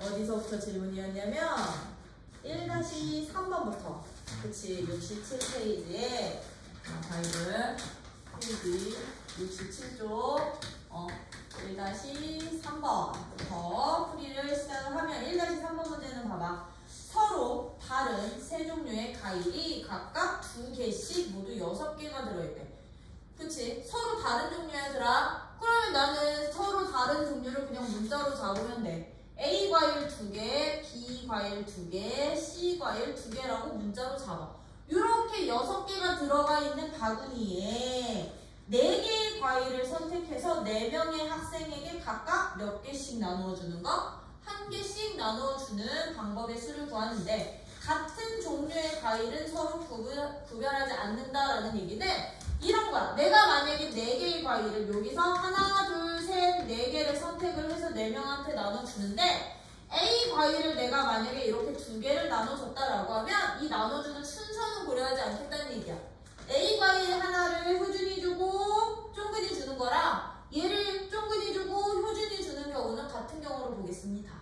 어디서부터 질문이었냐면 1-3번부터 그치 67페이지에 바이블 페이지 67쪽 1-3번부터 풀이를 시작을 하면 1-3번 문제는 봐봐. 서로 다른 세 종류의 과일이 각각 2개씩 모두 6개가 들어있대. 그치? 서로 다른 종류애들아. 그러면 나는 서로 다른 종류를 그냥 문자로 잡으면 돼. A 과일 2개, B 과일 2개, C 과일 2개라고 문자로 잡아. 이렇게 6개가 들어가 있는 바구니에 4개의 과일을 선택해서 4명의 학생에게 각각 몇 개씩 나누어주는 거? 1개씩 나누어주는 방법의 수를 구하는데 같은 종류의 과일은 서로 구별하지 않는다라는 얘기는 이런 거야. 내가 만약에 4개의 과일을 여기서 하나, 둘, 셋, 4개를 선택을 해서 4명한테 나눠주는데 A 과일을 내가 만약에 이렇게 2개를 나눠줬다라고 하면 이 나눠주는 순서는 고려하지 않겠다는 얘기야. A 과일 하나를 효준이 주고 쫑근이 주는 거랑 얘를 쫑근이 주고 효준이 주는 경우는 같은 경우로 보겠습니다.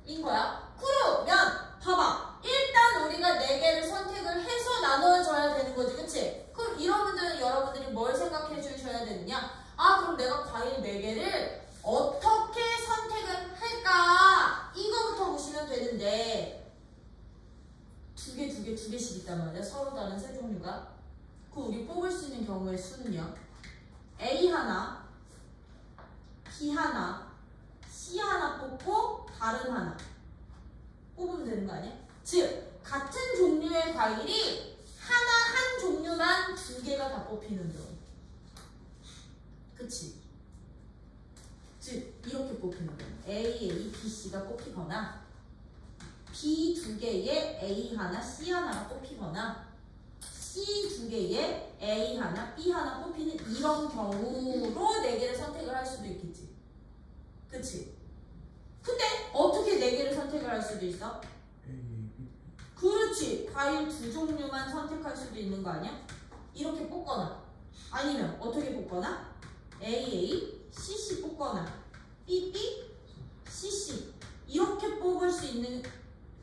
인 거야. 그러면 봐봐. 일단 우리가 4개를 선택을 해서 나눠줘야 되는 거지. 그치? 그럼 이런 문제는 여러분들이 뭘 생각해 주셔야 되느냐? 아 그럼 내가 과일 4개를 어떻게 선택을 할까? 이거부터 보시면 되는데 2개씩 있단 말이야. 서로 다른 세 종류가. 그 우리 뽑을 수 있는 경우의 수는요. A 하나, B 하나, C 하나 뽑고 다른 하나 뽑으면 되는 거 아니야? 즉 같은 종류의 과일이 한 종류만 2개가 다 뽑히는 경우. 그치? 즉 이렇게 뽑히는 경우 A, B, C가 뽑히거나 B 2개에 A 하나, C 하나가 뽑히거나 C 2개에 A 하나, B 하나 뽑히는 이런 경우로 4개를 선택을 할 수도 있겠지. 그치? 근데 어떻게 4개를 선택을 할 수도 있어? 그렇지. 과일 2종류만 선택할 수도 있는 거 아니야? 이렇게 뽑거나 아니면 어떻게 뽑거나 AA, CC 뽑거나 BB, CC 이렇게 뽑을 수 있는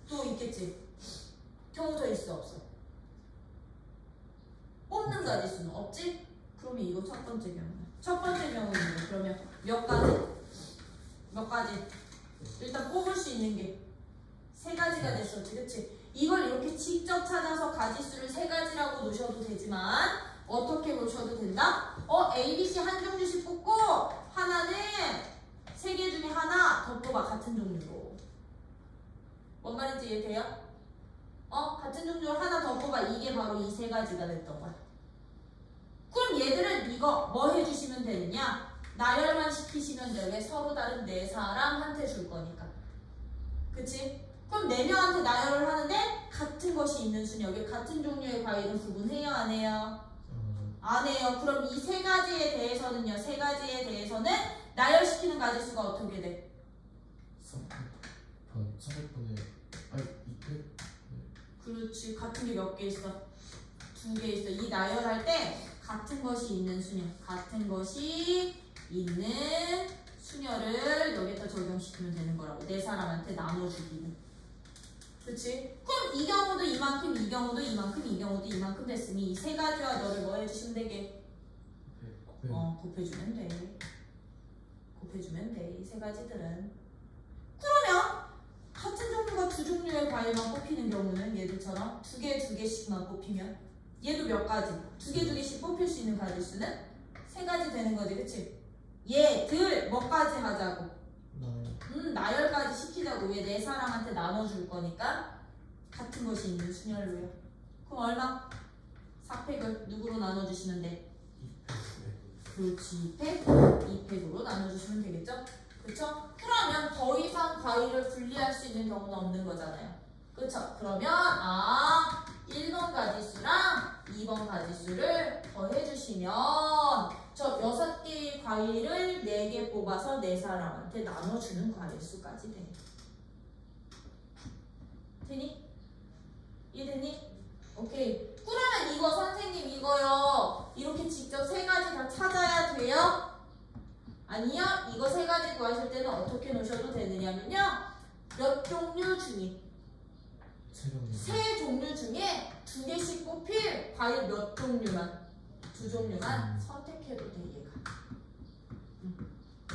또 있겠지. 경우 더 있어 없어? 뽑는 가지수는 없지? 그러면 이거 첫 번째 경우. 첫 번째 경우는 그러면 몇 가지? 몇 가지? 일단 뽑을 수 있는 게 3가지가 됐었지. 그치? 이걸 이렇게 직접 찾아서 가지수를 3가지라고 놓으셔도 되지만 어떻게 놓으셔도 된다? A, B, C 한 종류씩 뽑고 하나는 3개 중에 하나 더 뽑아. 같은 종류로. 뭔 말인지 이해돼요? 같은 종류로 하나 더 뽑아. 이게 바로 이 3가지가 됐던 거야. 그럼 얘들은 이거 뭐 해주시면 되느냐? 나열만 시키시면 돼. 왜? 서로 다른 4사람한테 줄 거니까. 그치? 그럼 4명한테 나열을 하는데 같은 것이 있는 순위. 여기 같은 종류의 과일은 구분해요? 안 해요? 안 해요. 그럼 이 3가지에 대해서는요. 3가지에 대해서는 나열시키는 가지수가 어떻게 돼? 300번에 아니 200? 그렇지. 같은 게 몇 개 있어? 2개 있어. 이 나열할 때 같은 것이 있는 수녀. 같은 것이 있는 수녀를 여기다 적용시키면 되는 거라고. 4사람한테 나눠주기는. 그치? 그럼 이 경우도 이만큼, 이 경우도 이만큼, 이 경우도 이만큼 됐으니 이 3가지와 너를 뭐 해주시면 되게? 곱해주면 돼. 곱해주면 돼. 이 3가지들은. 그러면 같은 종류가 2종류의 과일만 뽑히는 경우는 얘들처럼 2개씩만 뽑히면 얘도 몇 가지? 2개씩 뽑힐 수 있는 가지수는 3가지 되는 거지. 그치? 얘들 몇 가지 하자고? 나열까지 시키자고. 왜 4사람한테 나눠줄 거니까 같은 것이 있는 순열로요. 그럼 얼마? 4팩을 누구로 나눠주시면 돼? 2팩. 그렇지. 2팩으로 나눠주시면 되겠죠? 그쵸? 그러면 더 이상 과일을 분리할 수 있는 경우는 없는 거잖아요. 그쵸? 그러면 1번 가지수랑 2번 가지수를 더해주시면 저 6개의 과일을 4개 뽑아서 4사람한테 나눠주는 과일수까지 돼. 되니? 이해되니? 오케이. 그러면 이거 선생님 이거요. 이렇게 직접 3가지 다 찾아야 돼요? 아니요. 이거 3가지 구하실 때는 어떻게 놓으셔도 되느냐면요. 몇 종류 중에? 세 종류. 세 종류 중에 2개씩 뽑힐 과일 몇 종류만? 2종류만 선택해도 돼 얘가.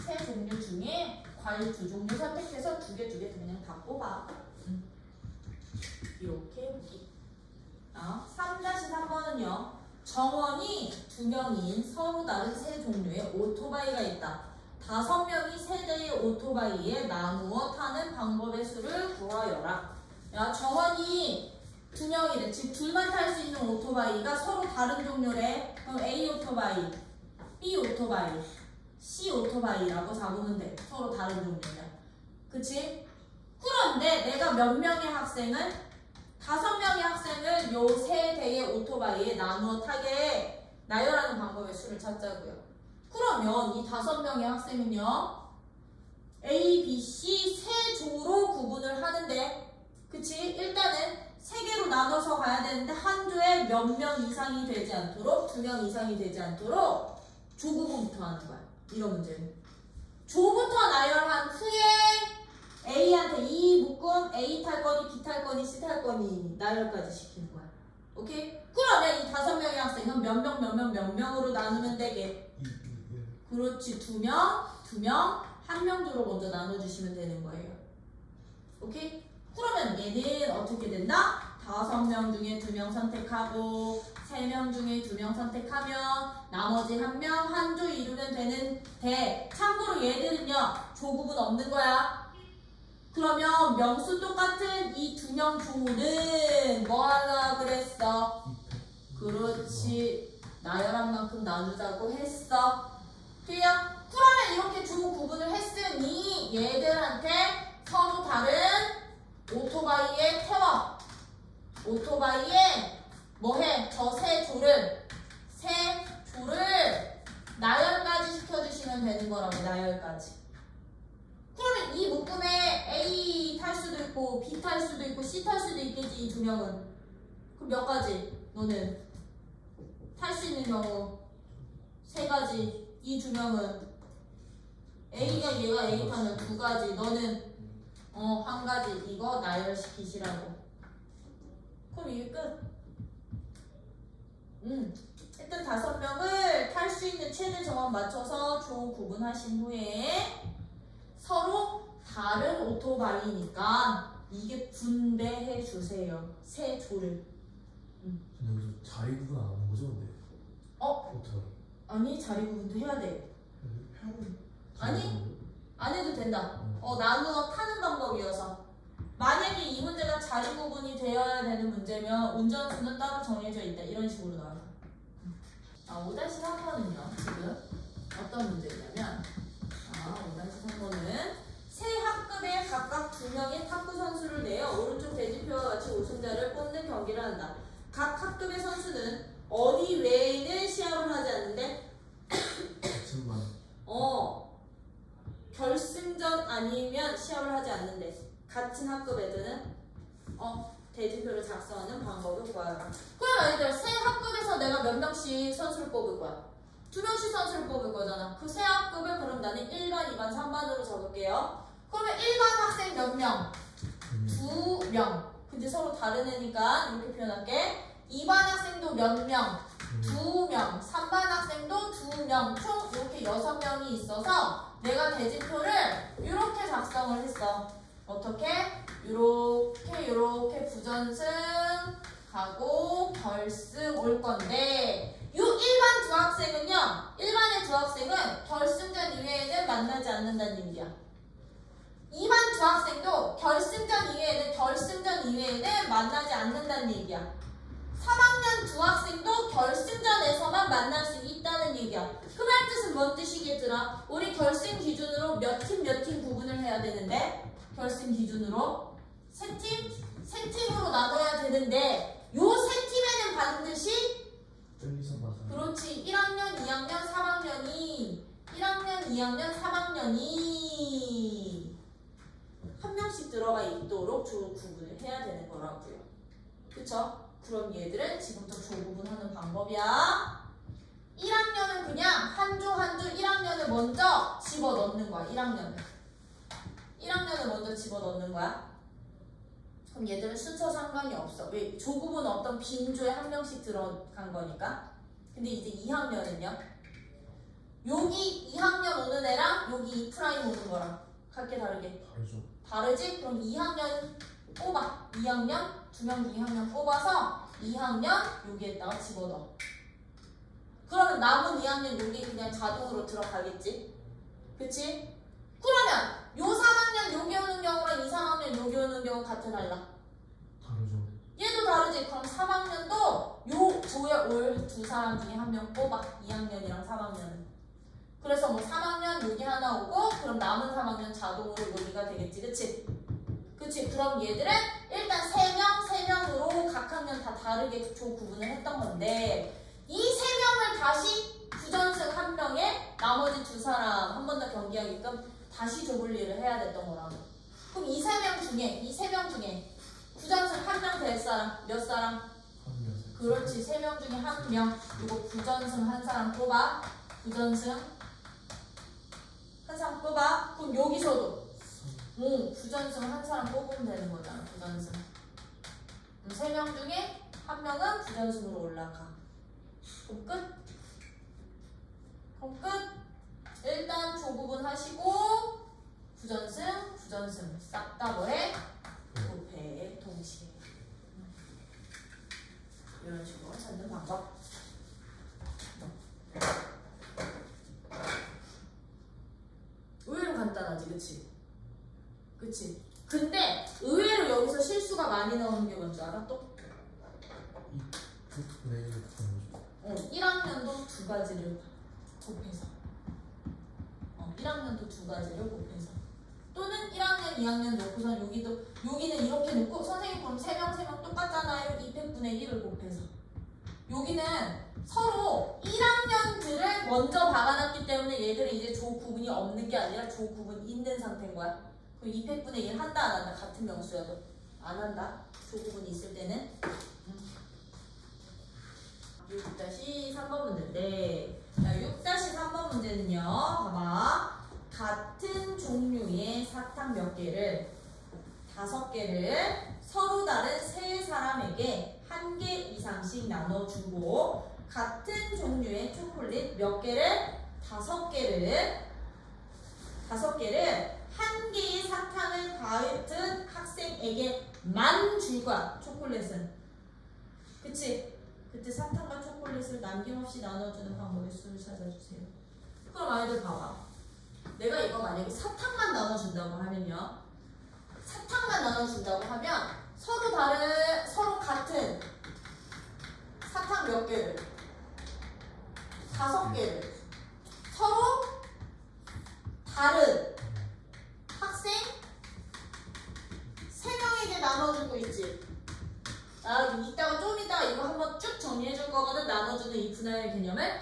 세 종류 중에 과일 2종류 선택해서 2개 그냥 다 뽑아. 이렇게 해보기. 3-3번은요. 정원이 2명인 서로 다른 세 종류의 오토바이가 있다. 5명이 세 대의 오토바이에 나누어 타는 방법의 수를 구하여라. 야, 정원이 2명이래. 즉 둘만 탈 수 있는 오토바이가 서로 다른 종류래. 그럼 A 오토바이, B 오토바이, C 오토바이라고 잡으면 돼. 서로 다른 종류냐. 그치? 그런데 내가 몇 명의 학생은 5명의 학생을 요 세 대의 오토바이에 나누어 타게 나열하는 방법의 수를 찾자고요. 그러면 이 5명의 학생은요, A, B, C 세 조로 구분을 하는데, 그치? 일단은 3개로 나눠서 가야 되는데 한 조에 몇 명 이상이 되지 않도록, 2명 이상이 되지 않도록 조 구분부터 하는 거야. 이런 문제는. 조부터 나열한 후에 A한테 이 묶음 A 탈 거니, B 탈 거니, C 탈 거니 나열까지 시키는 거야. 오케이? 그러면 이 5명의 학생은 몇 명으로 나누면 되게. 그렇지. 2명, 1명 조로 먼저 나눠주시면 되는 거예요. 오케이? 그러면 얘는 어떻게 된다? 5명 중에 2명 선택하고 3명 중에 2명 선택하면 나머지 1명 한 조 이루면 되는 돼. 참고로 얘들은요 조 구분 없는 거야. 그러면 명수 똑같은 이 2명 조는 뭐 하나 그랬어? 그렇지. 나열한 만큼 나누자고 했어. 돼요? 그러면 이렇게 조 구분을 했으니 얘들한테 서로 다른 오토바이에 태워. 오토바이에 뭐해? 저 세 조를 나열까지 시켜주시면 되는 거라고. 나열까지. 그러면 이 묶음에 A 탈 수도 있고 B 탈 수도 있고 C 탈 수도 있겠지. 이 2명은. 그럼 몇 가지? 너는 탈 수 있는 경우 3가지. 이 2명은 A가 얘가 A 타면 2가지. 너는 1가지. 이거 나열시키시라고. 그럼 이게 끝. 일단 5명을 탈 수 있는 최대 정원 맞춰서 조 구분하신 후에 서로 다른 오토바이니까 이게 분배해 주세요. 세 조를. 근데 여기서 자리 구분 안 하는 거죠, 근데? 오토바이. 아니, 자리 구분도 해야 돼. 평은 아니, 안 해도 된다. 나누어 타는 방법이어서. 만약에 이 문제가 자리 구분이 되어야 되는 문제면 운전수는 따로 정해져 있다. 이런 식으로 나와요. 5-3번은요. 지금 어떤 문제냐면 5-3번은 세 학급에 각각 2명의 탁구 선수를 내어 오른쪽 대지표와 같이 우승자를 뽑는 경기를 한다. 각 학급의 선수는 어디 외에는 시합을 하지 않는데 결승전 아니면 시합을 하지 않는데 같은 학급 애들은 대지표를 작성하는 방법을 구하라. 그럼 얘들 세 학급에서 내가 몇 명씩 선수를 뽑을 거야? 2명씩 선수를 뽑을 거잖아. 그 세 학급을 그럼 나는 1반, 2반, 3반으로 적을게요. 그러면 1반 학생 몇 명? 2명. 근데 서로 다른 애니까 이렇게 표현할게. 2반 학생도 몇 명? 2명. 3반 학생도 2명. 총 이렇게 6명이 있어서 내가 대지표를 이렇게 작성을 했어. 어떻게? 요렇게 부전승 가고 결승 올 건데 요 일반 두 학생은요. 일반의 두 학생은 결승전 이외에는 만나지 않는다는 얘기야. 2반 두 학생도 결승전 이외에는 만나지 않는다는 얘기야. 3학년 두 학생도 결승전에서만 만날 수 있다는 얘기야. 그 말 뜻은 뭔 뜻이겠더라? 우리 결승 기준으로 몇 팀 구분을 해야 되는데 결승 기준으로 세 팀으로 나눠야 되는데 요 세 팀에는 반드시 그렇지 1학년, 2학년, 3학년이 한 명씩 들어가 있도록 조 구분을 해야 되는 거라고요. 그쵸? 그럼 얘들은 지금부터 조 구분하는 방법이야. 1학년은 그냥 한 조 1학년을 먼저 집어넣는 거야. 1학년을 1학년을 먼저 집어넣는 거야. 그럼 얘들은 순서 상관이 없어. 왜? 조급은 어떤 빈조에 한 명씩 들어간 거니까. 근데 이제 2학년은요? 여기 2학년 오는 애랑 여기 2' 오는 거랑 각게 다르게. 다르죠. 다르지? 그럼 2학년 뽑아. 2학년 2명 중에 1명 뽑아서 2학년 여기에다가 집어넣어. 그러면 남은 2학년 여기 그냥 자동으로 들어가겠지? 그치? 그러면 요 3학년 여기 오는 경우랑 이 3학년 여기 오는 경우 같아 달라? 다르죠. 얘도 다르지? 그럼 3학년도 요 조에 올 두 사람 중에 1명 뽑아. 2학년이랑 3학년은. 그래서 뭐 3학년 여기 하나 오고 그럼 남은 3학년 자동으로 여기가 되겠지. 그치? 그치? 그럼 얘들은 일단 3명으로 각 학년 다 다르게 조 구분을 했던 건데 이 3명을 다시 부전승 1명에 나머지 두 사람 한 번 더 경기하게끔 다시 조 분리를 해야 됐던 거라고. 그럼 이 3명 중에 부전승 1명 될 사람 몇 사람? 한 명. 그렇지. 3명 중에 1명. 이거 부전승 한 사람 뽑아. 부전승 한 사람 뽑아. 그럼 여기서도 부전승 한 사람 뽑으면 되는 거잖아. 부전승. 3명 중에 1명은 부전승으로 올라가. 그럼 끝? 그럼 끝? 일단 조구분 하시고 부전승 싹 다 뭐해? 곱해 동시에. 이런 식으로 찾는 방법. 의외로 간단하지, 그치? 그치? 근데 의외로 여기서 실수가 많이 나오는 게 뭔지 알아? 또? 네, 이렇게 1학년도 두 가지를 곱해서 1학년도 두 가지를 곱해서 또는 1학년, 2학년 놓고선 여기는 이렇게 놓고 선생님 그럼 3명 똑같잖아요. 200분의 1을 곱해서 여기는 서로 1학년들을 먼저 박아놨기 때문에 얘들은 이제 조 구분이 없는 게 아니라 조 구분이 있는 상태인 거야. 그럼 200분의 1 한다 안 한다? 같은 명수여도 안 한다. 조 구분이 있을 때는 6-3번 문제인데 자, 6-3번 문제는요. 봐봐. 같은 종류의 사탕 몇 개를 5개를 서로 다른 3사람에게 1개 이상씩 나눠주고 같은 종류의 초콜릿 몇 개를 5개를 1개의 사탕을 같은 학생에게만 줄 거야. 초콜릿은. 그치? 그때 사탕과 초콜릿을 남김없이 나눠주는 방법의 수를 찾아주세요. 그럼 아이들 봐봐. 내가 이거 만약에 사탕만 나눠준다고 하면요. 서로 같은 사탕 몇 개를? 5개를. 서로 다른 학생 3명에게 나눠주고 있지. 좀 이따가 이거 한번 쭉 정리해줄 거거든. 나눠주는 이 분할의 개념을.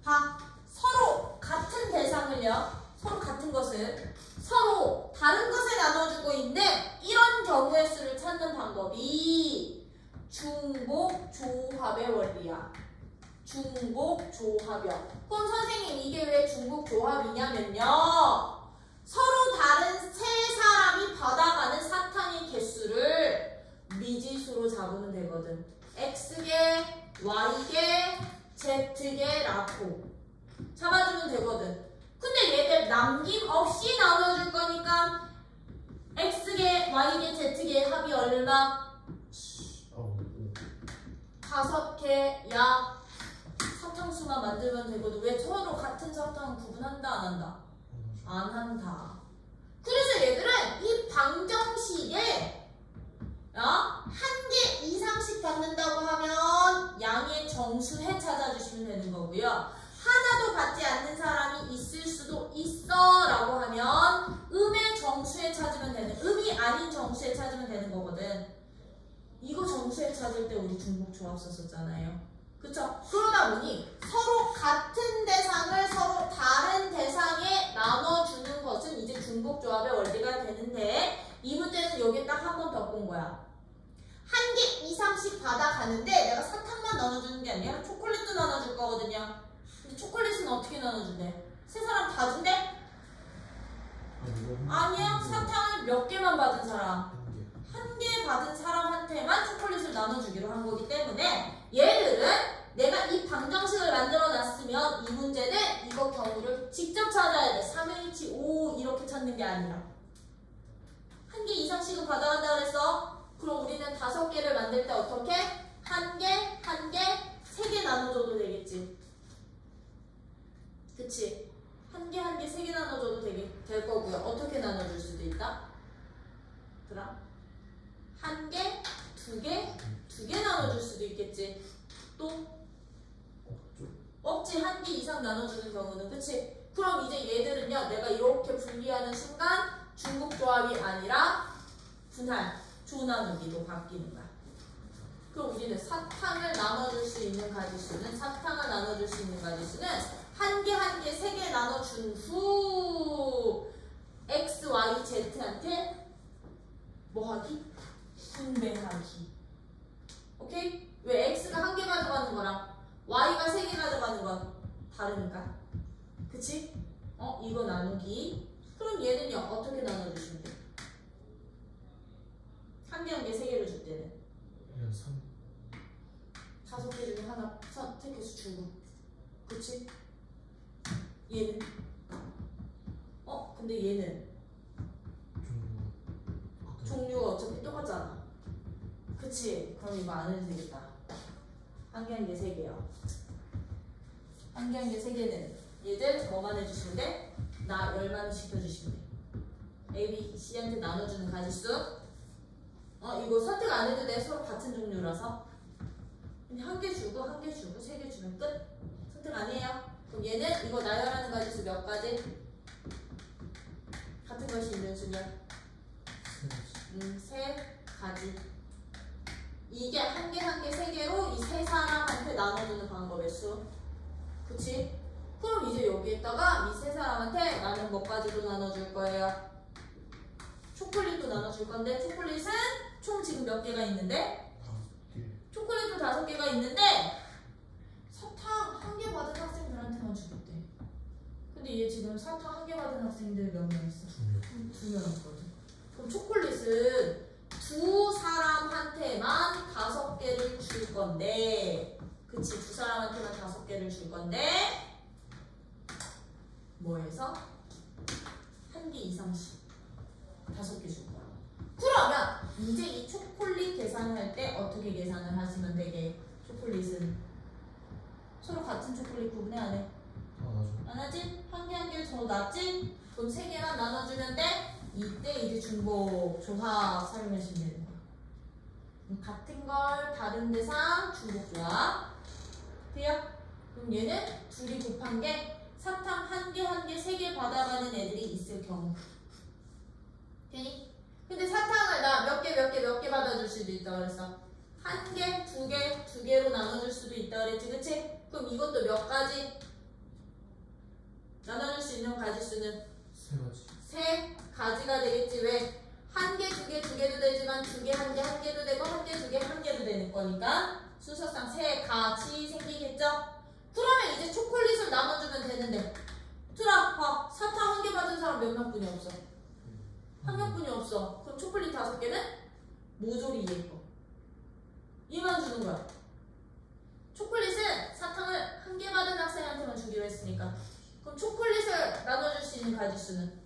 봐. 서로 같은 대상을요. 서로 같은 것을 서로 다른 것에 나눠주고 있는데 이런 경우의 수를 찾는 방법이 중복조합의 원리야. 중복조합이야. 그럼 선생님 이게 왜 중복조합이냐면요. 서로 다른 3사람이 받아가는 사탕의 개수를 미지수로 잡으면 되거든. X개, Y개, Z개라고 잡아주면 되거든. 근데 얘들 남김없이 나눠줄 거니까 X개, Y개, Z개의 합이 얼마? 5개. 야, 사탕수만 만들면 되거든. 왜 서로 같은 사탕 구분한다 안 한다? 안 한다. 그래서 얘들은 이 방정식에 1개 이상씩 받는다고 하면 양의 정수해 찾아주시면 되는 거고요. 하나도 받지 않는 사람이 있을 수도 있어 라고 하면 음의 정수해 찾으면 되는, 음이 아닌 정수해 찾으면 되는 거거든. 이거 정수해 찾을 때 우리 중복조합 썼었잖아요. 그쵸? 그러다 보니 서로 같은 대상을 서로 다른 대상에 나눠주는 것은 이제 중복조합의 원리가 되는데 이 문제는 여기에 딱 한 번 더 본 거야. 1개 이상씩 받아가는데 내가 사탕만 나눠주는 게 아니라 초콜릿도 나눠줄 거거든요. 근데 초콜릿은 어떻게 나눠준대? 3사람 다 준대? 아니야. 사탕을 몇 개만 받은 사람. 한 개. 한 개 받은 사람한테만 초콜릿을 나눠주기로 한 거기 때문에 얘들은 내가 이 방정식을 만들어 놨으면 이 문제는 이거 경우를 직접 찾아야 돼. 3H, 5 이렇게 찾는 게 아니라 한 개 이상씩은 받아간다 그랬어. 그럼 우리는 5개를 만들 때 어떻게? 한 개, 한 개, 3개 나눠줘도 되겠지. 그치? 한 개, 한 개, 3개 나눠줘도 될 거고요. 어떻게 나눠줄 수도 있다? 그럼 한 개, 2개, 2개 나눠줄 수도 있겠지. 또 없지. 한 개 이상 나눠주는 경우는. 그치? 그럼 이제 얘들은요, 내가 이렇게 분리하는 순간 중복 조합이 아니라 분할, 조나누기로 바뀌는 거야. 그럼 우리는 사탕을 나눠줄 수 있는 가지수는 한 개, 한 개, 3개 나눠준 후 x, y, z한테 뭐 하기? 분배하기. 오케이? 왜 x가 한 개 가져가는 거랑 y가 3개 가져가는 건 다르니까. 그치? 이거 나누기. 그럼 얘는요, 어떻게 나눠주시면 돼? 한 개, 한 개, 3개를 줄 때는? 그냥 3. 5개 중에 하나 선택해서 주고. 그치? 얘는? 근데 얘는? 종류가 어차피 똑같잖아. 그치? 그럼 이거 안 해도 되겠다. 한 개, 한 개, 3개요. 한 개, 한 개, 3개는 얘들 뭐만 해주시면 돼? 나 열만 시켜주시면 돼. A, B, C한테 나눠주는 가지수. 이거 선택 안 해도 돼. 서로 같은 종류라서. 한 개 주고, 한 개 주고, 3개 주면 끝. 선택 아니에요. 그럼 얘는 이거 나열하는 가지수 몇 가지? 같은 것이 있는 수면? 3가지. 이게 한 개, 한 개, 3개로 이 3사람한테 나눠주는 방법의 수. 그치? 그럼 이제 여기에다가 이 3사람한테 나는 몇 가지로 나눠줄 거예요? 초콜릿도 나눠줄 건데, 초콜릿은 총 지금 몇 개가 있는데? 초콜릿도 5개가 있는데 사탕 한 개 받은 학생들한테만 주겠대. 근데 얘 지금 사탕 한 개 받은 학생들 몇 명 있어? 2명 있거든. 그럼 초콜릿은 2사람한테만 5개를 줄 건데, 그치? 2사람한테만 5개를 줄 건데 뭐해서? 한 개 이상씩 5개 줄 거야. 그러면 이제 이 초콜릿 계산할 때 어떻게 계산을 하시면 되게? 초콜릿은 서로 같은 초콜릿 구분해 안 해? 안 하지? 한 개 한 개 더 낫지? 그럼 3개만 나눠주면 돼? 이때 이제 중복 조합 사용하시면 되는 거야. 같은 걸 다른 대상 중복 조합. 돼요? 그럼 얘는 둘이 곱한 게 사탕 한 개 한 개 3개 받아가는 애들이 있을 경우. 되니? 근데 사탕을 나 몇 개 받아줄 수도 있다 그랬어. 한 개, 2개, 2개로 나눠줄 수도 있다 그랬지, 그치? 그럼 이것도 몇 가지? 나눠줄 수 있는 가지수는? 3가지. 3가지가 되겠지. 왜? 한 개, 2개, 2개도 되지만 2개, 한 개, 1개도 되고 한 개, 2개, 1개도 되는 거니까 순서상 3가지 생기겠죠? 그러면 이제 초콜릿을 나눠주면 되는데, 들아, 사탕 한 개 받은 사람 몇 명뿐이 없어? 한 명뿐이 없어. 그럼 초콜릿 5개는 모조리 얘 거. 얘만 주는 거야. 초콜릿은 사탕을 한 개 받은 학생한테만 주기로 했으니까. 그럼 초콜릿을 나눠줄 수 있는 가지수는?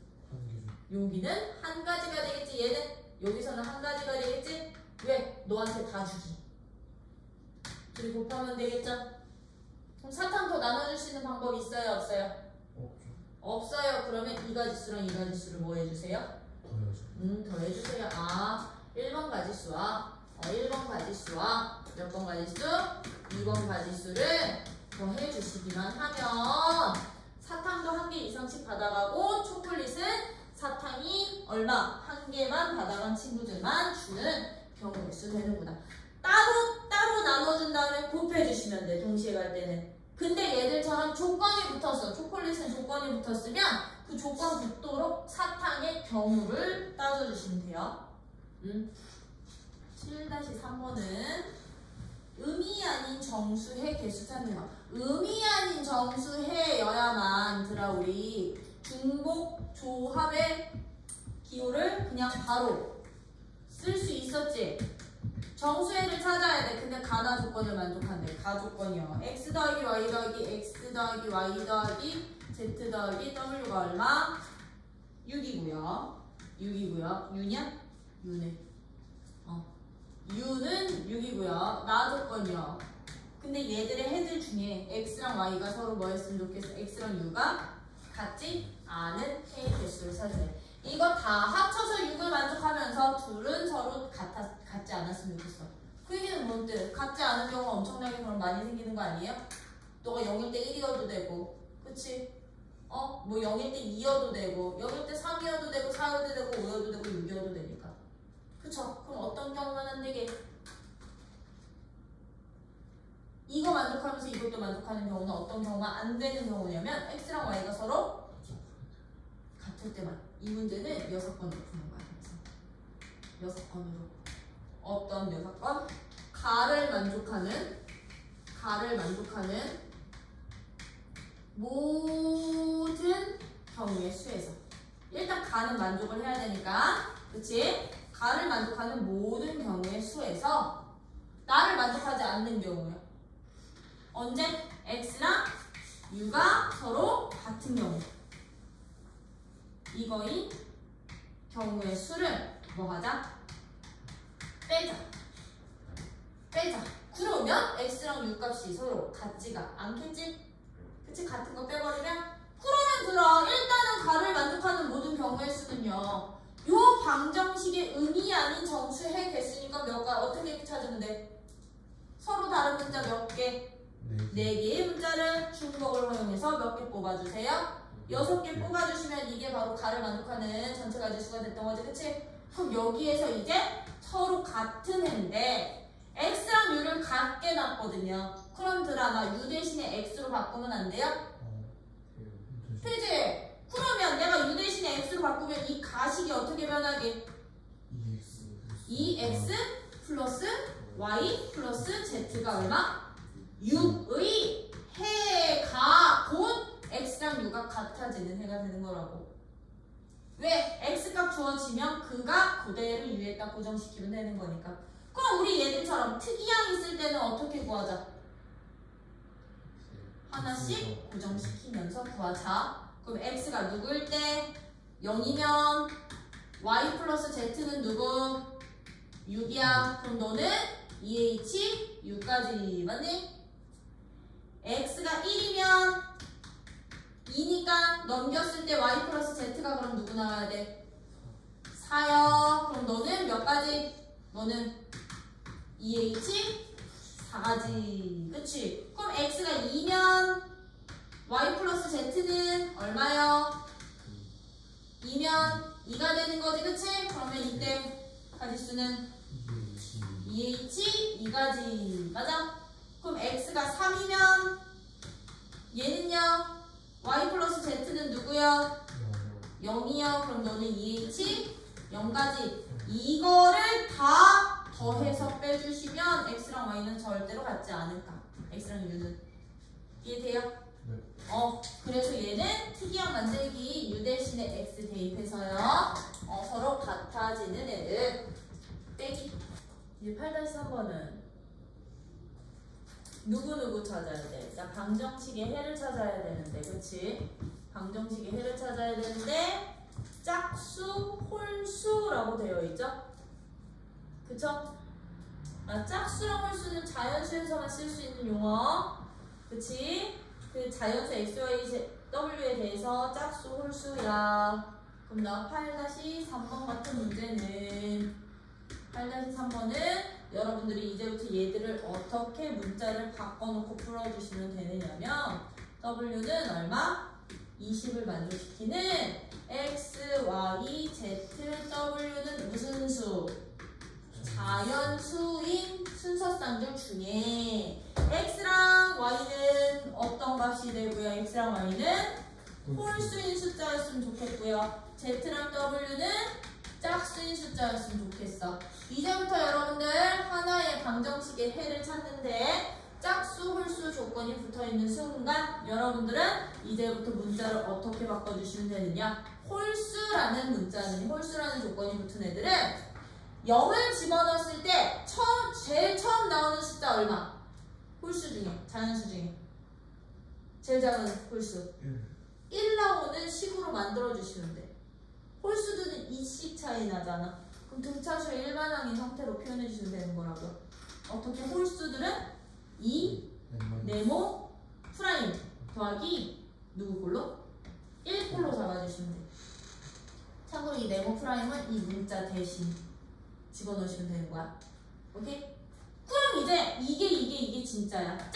여기는 1가지가 되겠지. 얘는 여기서는 1가지가 되겠지. 왜? 너한테 다 주기. 둘이 곱하면 되겠죠? 그럼 사탕 더 나눠줄 수 있는 방법 있어요? 없어요? 없어요. 그러면 이 가지수랑 이 가지수를 뭐 해주세요? 더해주세요. 1번 가지수와 1번 가지수와 몇 번 가지수? 2번 가지수를 더해주시기만 하면 사탕도 1개 이상씩 받아가고 초콜릿은 사탕이 얼마? 1개만 받아간 친구들만 주는 경우의 수 되는구나. 따로 나눠준 다음에 곱해주시면 돼. 동시에 갈 때는. 근데 얘들처럼 조건이 붙었어. 초콜릿은 조건이 붙었으면 그 조건 붙도록 사탕의 경우를 따져주시면 돼요. 7-3번은 의미 아닌 정수의 개수 찾는 거. 의미 아닌 정수해여야만 들아 우리 중복 조합의 기호를 그냥 바로 쓸 수 있었지. 정수해를 찾아야 돼. 근데 가나 조건을 만족한대. 가 조건이요. x 더하기 y 더하기 x 더하기 y 더하기 z 더하기 w가 얼마? 6이고요. 6이고요. 유냐? 유네. u는 6이고요. 나 조건이요. 근데 얘들의 해들 중에 x랑 y가 서로 뭐 했으면 좋겠어? x랑 u가 같지 않은 해의 개수를 찾으래. 이거 다 합쳐서 6을 만족하면서 둘은 서로 같지 않았으면 좋겠어. 그 얘기는 뭔데? 같지 않은 경우가 엄청나게 그럼 많이 생기는 거 아니에요? 너가 0일 때 1이어도 되고, 그치? 뭐 0일 때 2여도 되고, 0일 때 3이어도 되고, 4여도 되고, 5여도 되고, 6이어도 되니까. 그쵸? 그럼 어떤 경우는 안 되게? 이거 만족하면서 이것도 만족하는 경우는 어떤 경우가 안 되는 경우냐면 x랑 y가 서로 같을 때만. 이 문제는 6번으로 푸는 거야. 그래서 6번으로 어떤 6번? 가를 만족하는 모든 경우의 수에서 일단 가는 만족을 해야 되니까, 그치? 가를 만족하는 모든 경우의 수에서 나를 만족하지 않는 경우요. 언제? x랑 u가 서로 같은 경우. 이거인 경우의 수를 뭐 하자? 빼자. 그러면 x랑 u 값이 서로 같지가 않겠지? 그치? 같은 거 빼버리면? 그러면 들어. 일단은 가를 만족하는 모든 경우의 수는요. 요 방정식의 음이 아닌 정수의 개수니까 몇 가 어떻게 찾으면 돼? 서로 다른 문자 몇 개? 4개의 문자를 중복을 활용해서 몇 개 뽑아주세요? 6개 뽑아주시면 이게 바로 가를 만족하는 전체 가지수가 됐던 거지, 그치? 그럼 여기에서 이제 서로 같은 해인데 x랑 u를 같게 놨거든요. 그럼 들아, 나 u 대신에 x로 바꾸면 안 돼요? 그치? 그러면 내가 u 대신에 x로 바꾸면 이 가식이 어떻게 변하게? 2x 플러스 y 플러스 z가 얼마? 6의 해가 곧 x랑 u가 같아지는 해가 되는 거라고. 왜? x값 주어지면 그가 그대로 u에다 고정시키면 되는 거니까. 그럼 우리 얘들처럼 특이항 있을 때는 어떻게 구하자? 하나씩 고정시키면서 구하자. 그럼 x가 누구일 때? 0이면 y 플러스 z는 누구? 6이야. 그럼 너는 2h 6까지 맞니? x가 1이면 2니까 넘겼을 때 y 플러스 z가 그럼 누구 나와야 돼? 4요. 그럼 너는 몇 가지? 너는 2h 4가지. 그치? 그럼 x가 2면 y 플러스 z는 얼마요? 2면 2가 되는 거지, 그치? 그러면 이때 가지수는 2h 2가지. 맞아? 그럼 x가 3이면 얘는요? y 플러스 z는 누구요? 0이요. 그럼 너는 2h 0가지. 이거를 다 더해서 빼주시면 x랑 y는 절대로 같지 않을까. x랑 u는. 이해돼요? 네. 그래서 얘는 특이한 만들기 u 대신에 x 대입해서요. 서로 같아지는 애를 빼기. 이제 8-3번은 누구 찾아야 돼? 자, 방정식의 해를 찾아야 되는데, 그치? 방정식의 해를 찾아야 되는데 짝수, 홀수라고 되어 있죠? 그쵸? 짝수랑 홀수는 자연수에서만 쓸 수 있는 용어. 그치? 그 자연수 x, y, w에 대해서 짝수, 홀수야. 그럼 나 8-3번 같은 문제는 8-3번은 여러분들이 이제부터 얘들을 어떻게 문자를 바꿔놓고 풀어주시면 되느냐면 w는 얼마? 20을 만족시키는 x, y, z, w는 무슨 수? 자연수인 순서 쌍들 중에 x랑 y는 어떤 값이 되고요? x랑 y는 홀수인 숫자였으면 좋겠고요. z랑 w는 짝수인 숫자였으면 좋겠어. 이제부터 여러분들 하나의 방정식의 해를 찾는데 짝수, 홀수 조건이 붙어있는 순간 여러분들은 이제부터 문자를 어떻게 바꿔주시면 되느냐? 홀수라는 문자는, 홀수라는 조건이 붙은 애들은 0을 집어넣었을 때 제일 처음 나오는 숫자 얼마? 홀수 중에, 자연수 중에 제일 작은 홀수 1 나오는 식으로 만들어주시면 돼. 홀수들은 2씩 차이 나잖아. 그럼 등차수의 일반항인 형태로 표현해주시면 되는 거라고요. 어떻게? 홀수들은 2 네모 프라임 더하기 누구 꼴로? 1꼴로 잡아주시면 돼. 참고로 이 네모 프라임은 이 문자 대신 집어넣으시면 되는 거야. 오케이? 그럼 이제 이게 진짜야.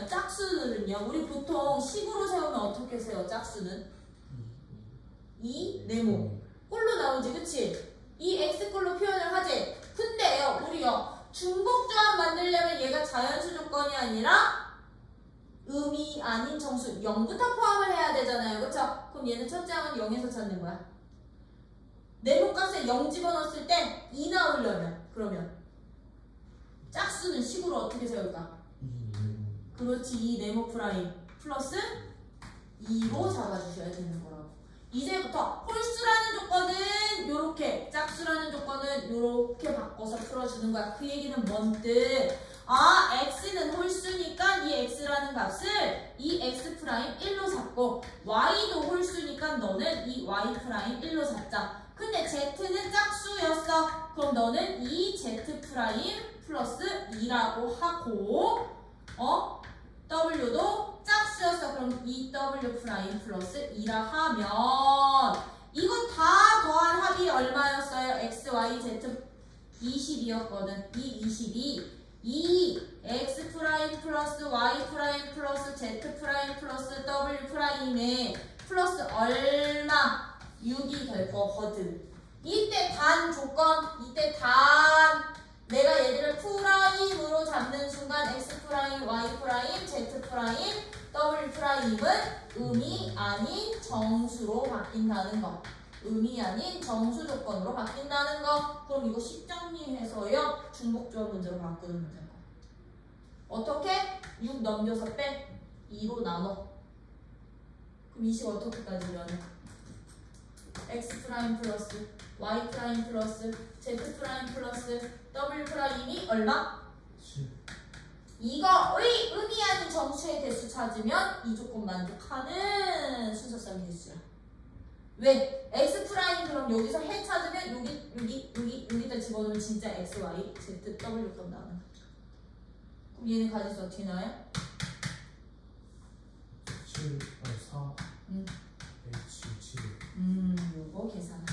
짝수들은요 우리 보통 식으로 세우면 어떻게 세워? 짝수는 2 네모 꼴로 나오지, 그치? 이 x꼴로 표현을 하지. 근데요 우리요 중복조합 만들려면 얘가 자연수 조건이 아니라 음이 아닌 정수 0부터 포함을 해야 되잖아요, 그쵸? 그럼 얘는 첫째 항은 0에서 찾는 거야. 네모 값에 0 집어넣었을 때 2 나오려면 그러면 짝수는 식으로 어떻게 세울까? 그렇지, 이 네모 프라임 플러스 2로 잡아주셔야 되는 거라고. 이제부터 홀수라는 조건은 요렇게, 짝수라는 조건은 요렇게 바꿔서 풀어주는 거야. 그 얘기는 뭔 뜻? 아, x는 홀수니까 이 x라는 값을 이 x 프라임 1로 잡고 y도 홀수니까 너는 이 y 프라임 1로 잡자. 근데 z는 짝수였어. 그럼 너는 이 z 프라임 플러스 2라고 하고 w도 짝수였어. 그럼 이 w 프라임 플러스 2라 하면 이거 다 더한 합이 얼마였어요? x, y, z 20이었거든. 이 22 이 x 프라임 플러스 y 프라임 플러스 z 프라임 플러스 w 프라임에 플러스 얼마? 6이 될 거거든. 이때 단 조건, 이때 단 내가 얘들을 프라임으로 잡는 순간 x 프라임, y 프라임, z 프라임, w 프라임은 음이 아닌 정수로 바뀐다는 거. 음이 아닌 정수 조건으로 바뀐다는 거. 그럼 이거 식정리해서요 중복조합 문제로 바꾸는 문제인 거. 어떻게? 6 넘겨서 빼 2로 나눠. 그럼 이 식 어떻게 따지면 x 프라임 플러스 y 프라임 플러스 z 프라임 플러스 w 프라임이 얼마? 10. 이거의 의미 아닌 정수의 대수 찾으면 이 조건 만족하는 순서쌍 대수야. 왜? x 프라임 그럼 여기서 해 찾으면 여기다 집어넣으면 진짜 x, y, z, w 건 나오는 거죠. 그럼 얘는 가지수 어떻게 나와요? 7, 4, h, 7. 요거 계산하.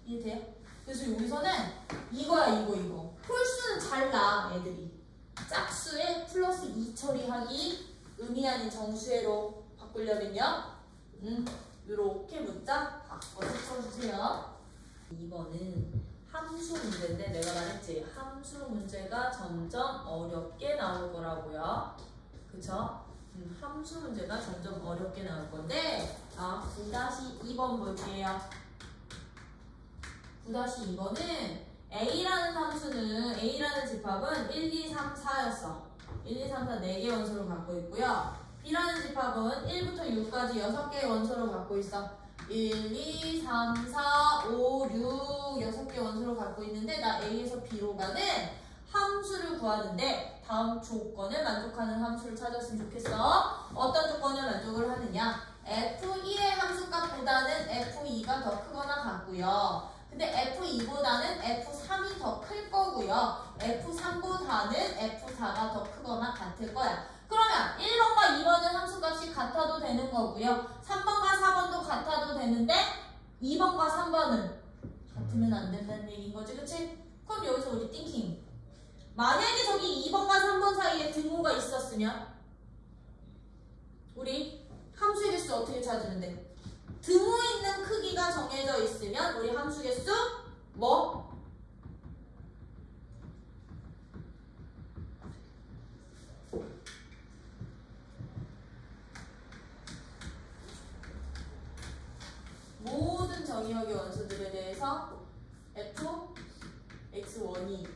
이해돼요? 그래서 여기서는 이거야, 이거. 홀수는 잘 나, 애들이. 짝수에 플러스 2 처리하기, 의미 아닌 정수회로 바꾸려면요. 요렇게 문자 바꿔서 써주세요. 이거는 함수 문제인데 내가 말했지. 함수 문제가 점점 어렵게 나올 거라고요. 그쵸? 함수 문제가 점점 어렵게 나올 건데 9-2번 볼게요. 9-2번은 A라는 함수는 A라는 집합은 1, 2, 3, 4였어. 1, 2, 3, 4 4개의 원소를 갖고 있고요. B라는 집합은 1부터 6까지 6개의 원소를 갖고 있어. 1, 2, 3, 4, 5, 6 6개의 원소를 갖고 있는데 나 A에서 B로 가는 함수를 구하는데 다음 조건을 만족하는 함수를 찾았으면 좋겠어. 어떤 조건을 만족을 하느냐? F1의 함수값보다는 F2가 더 크거나 같고요. 근데 F2보다는 F3이 더 클 거고요. F3보다는 F4가 더 크거나 같을 거야. 그러면 1번과 2번은 함수값이 같아도 되는 거고요. 3번과 4번도 같아도 되는데 2번과 3번은 같으면 안 된다는 얘기인 거지, 그치? 그럼 여기서 우리 띵킹. 만약에 저기 2번과 3번 사이에 등호가 있었으면 우리 함수의 개수 어떻게 찾으면 돼? 등호 있는 크기가 정해져 있으면 우리 함수 개수 뭐? 모든 정의역의 원소들에 대해서 f, x1이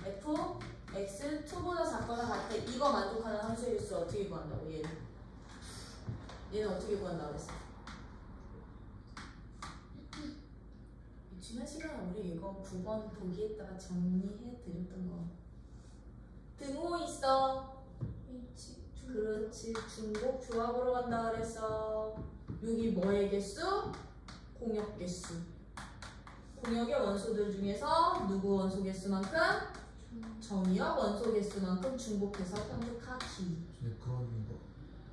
f, x 2보다 작거나 같아. 이거 만족하는 함수의 개수 어떻게 구한다고? 얘는 어떻게 구한다고 했어? 지난 시간에 우리 이거 9번 보기에다가 정리해 드렸던 거. 등호 있어. 그렇지. 중복 조합으로 간다 그랬어. 여기 뭐의 개수? 공역 개수. 공역의 원소들 중에서 누구 원소 개수만큼? 정의역 원소 개수만큼 중복해서 편곡하기. 그런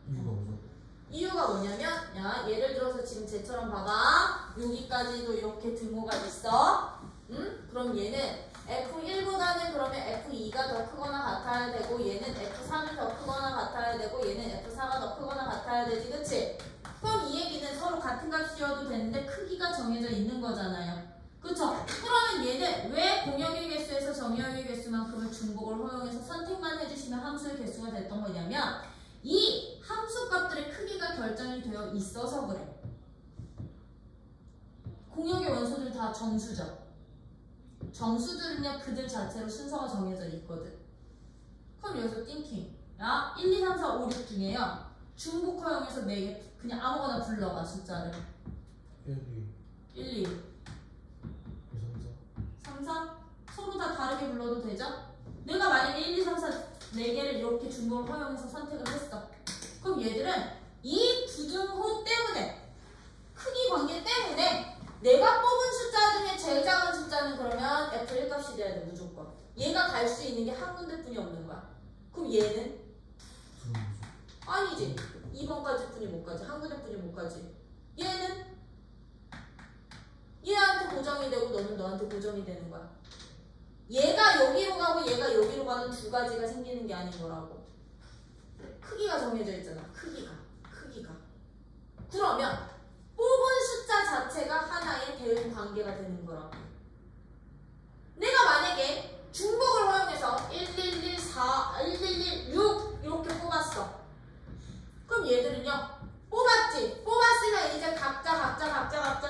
이유가 뭐죠? 이유가 뭐냐면, 야, 예를 들어서 지금 쟤처럼 봐봐. 여기까지도 이렇게 등호가 있어. 그럼 얘는 F1보다는 그러면 F2가 더 크거나 같아야 되고, 얘는 F3이 더 크거나 같아야 되고, 얘는 F4가 더 크거나 같아야 되지, 그치? 그럼 이 얘기는 서로 같은 값이어도 되는데 크기가 정해져 있는 거잖아요. 그쵸? 그러면 얘는 왜 공역의 개수에서 정의역의 개수만큼을 중복을 허용해서 선택만 해주시면 함수의 개수가 됐던 거냐면, 이 함수 값들의 크기가 결정이 되어 있어서 그래. 공역의 원소들 다 정수죠. 정수들은요, 그들 자체로 순서가 정해져 있거든. 그럼 여기서 띵킹. 야, 1, 2, 3, 4, 5, 6 중에요. 중복 허용해서 4개 그냥 아무거나 불러봐, 숫자를. 1, 1, 2, 3, 4. 서로 다 다르게 불러도 되죠? 내가 만약에 1, 2, 3, 4 4개를 이렇게 중복을 허용해서 선택을 했어. 그럼 얘들은 이 부등호 때문에, 크기 관계 때문에 내가 뽑은 숫자 중에 제일 작은 숫자는 그러면 F1 값이 돼야 돼, 무조건. 얘가 갈 수 있는 게 한 군데뿐이 없는 거야. 그럼 얘는? 아니지. 2번까지 뿐이 못 가지. 한 군데뿐이 못 가지. 얘는? 얘한테 고정이 되고 너는 너한테 고정이 되는 거야. 얘가 여기로 가고 얘가 여기로 가는 두 가지가 생기는 게 아닌 거라고. 크기가 정해져 있잖아. 크기가. 그러면 뽑은 숫자 자체가 하나의 대응 관계가 되는 거라고. 내가 만약에 중복을 허용해서 111, 4, 111, 6 이렇게 뽑았어. 그럼 얘들은요, 뽑았으면 이제 각자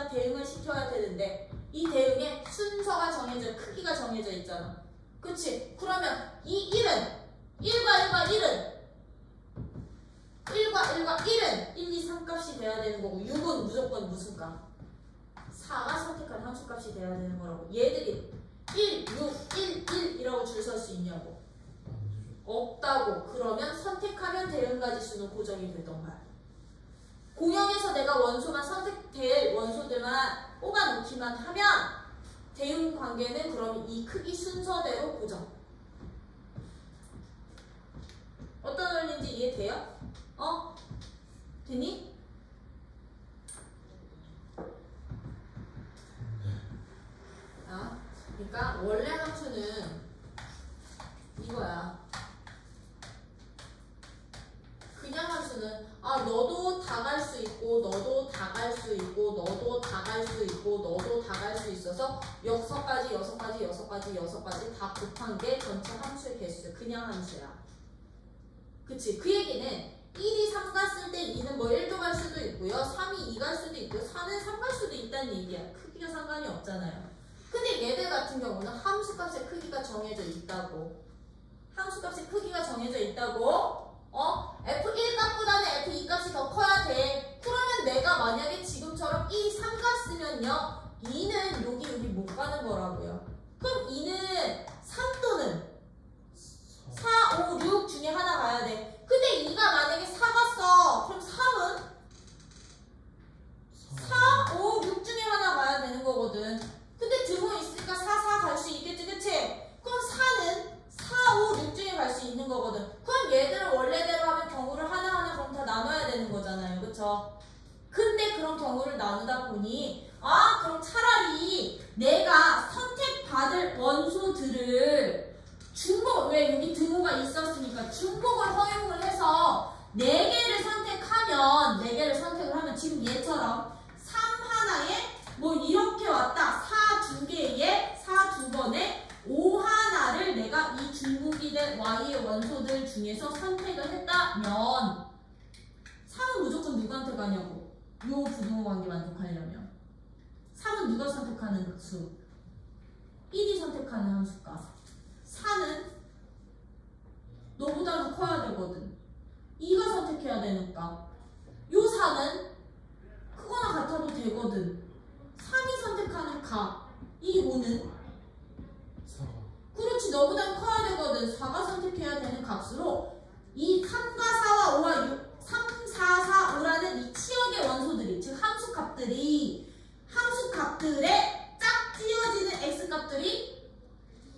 대응을 시켜야 되는데, 이 대응에 순서가 정해져, 크기가 정해져 있잖아. 그치? 그러면 이 1은 1과 1은 1, 2, 3 값이 돼야 되는 거고, 6은 무조건 무슨 값? 4가 선택한 함수 값이 돼야 되는 거라고. 얘들이 1, 6, 1, 1이라고 줄 설 수 있냐고. 없다고. 그러면 선택하면 대응 가지수는 고정이 되던가. 공역에서 내가 원소만 선택될 원소들만 뽑아놓기만 하면 대응 관계는 그럼 이 크기 순서대로 고정. 어떤 원리인지 이해돼요? 되니? 그러니까 원래 함수는 이거야. 그냥 함수는 너도 다 갈 수 있고 너도 다 갈 수 있고 너도 다 갈 수 있고 너도 다 갈 수 있어서 6가지 다 곱한 게 전체 함수의 개수. 그냥 함수야. 그치? 그 얘기는 1이 3 갔을 때 2는 뭐 1도 갈 수도 있고요. 3이 2 갈 수도 있고요. 4는 3 갈 수도 있다는 얘기야. 크기가 상관이 없잖아요. 근데 얘들 같은 경우는 함수값의 크기가 정해져 있다고. 함수값의 크기가 정해져 있다고. F1 값보다는 F2 값이 더 커야 돼. 그러면 내가 만약에 지금처럼 1, 3 갔으면요. 2는 여기 못 가는 거라고요. 그럼 2는 3 또는 4, 5, 6 중에 하나 가야 돼. 근데 2가 만약에 4 갔어. 그럼 3은 4, 5, 6 중에 하나 가야 되는 거거든. 근데 등호 있으니까 4, 4 갈 수 있겠지, 그치? 그럼 4는 4, 5, 6 중에 갈 수 있는 거거든. 그럼 얘들을 원래대로 하면 경우를 하나하나 그럼 다 나눠야 되는 거잖아요, 그쵸? 근데 그런 경우를 나누다 보니 그럼 차라리 내가 선택받을 원소들을 중복, 왜 여기 등호가 있었으니까 중복을 허용을 해서 4개를 선택을 하면 지금 얘처럼 3 하나에 뭐 이렇게 왔다. 4 2개에 4 2번에 5 하나를 내가 이 중복이 된 y의 원소들 중에서 선택을 했다면 3은 무조건 누구한테 가냐고. 요 부등호 관계 만족하려면 3은 누가 선택하는 수? 1이 선택하는 함수값. 4는 너보다는 커야 되거든. 2가 선택해야 되니까. 요 4는 크거나 같아도 되거든. 3이 선택하는 가. 이 5는 4가. 그렇지. 너보다는 커야 되거든. 4가 선택해야 되는 값으로 이 3과 4와 5와 6, 3, 4, 4, 5라는 이 치역의 원소들이, 즉 함수값들에 짝 띄어지는 x값들이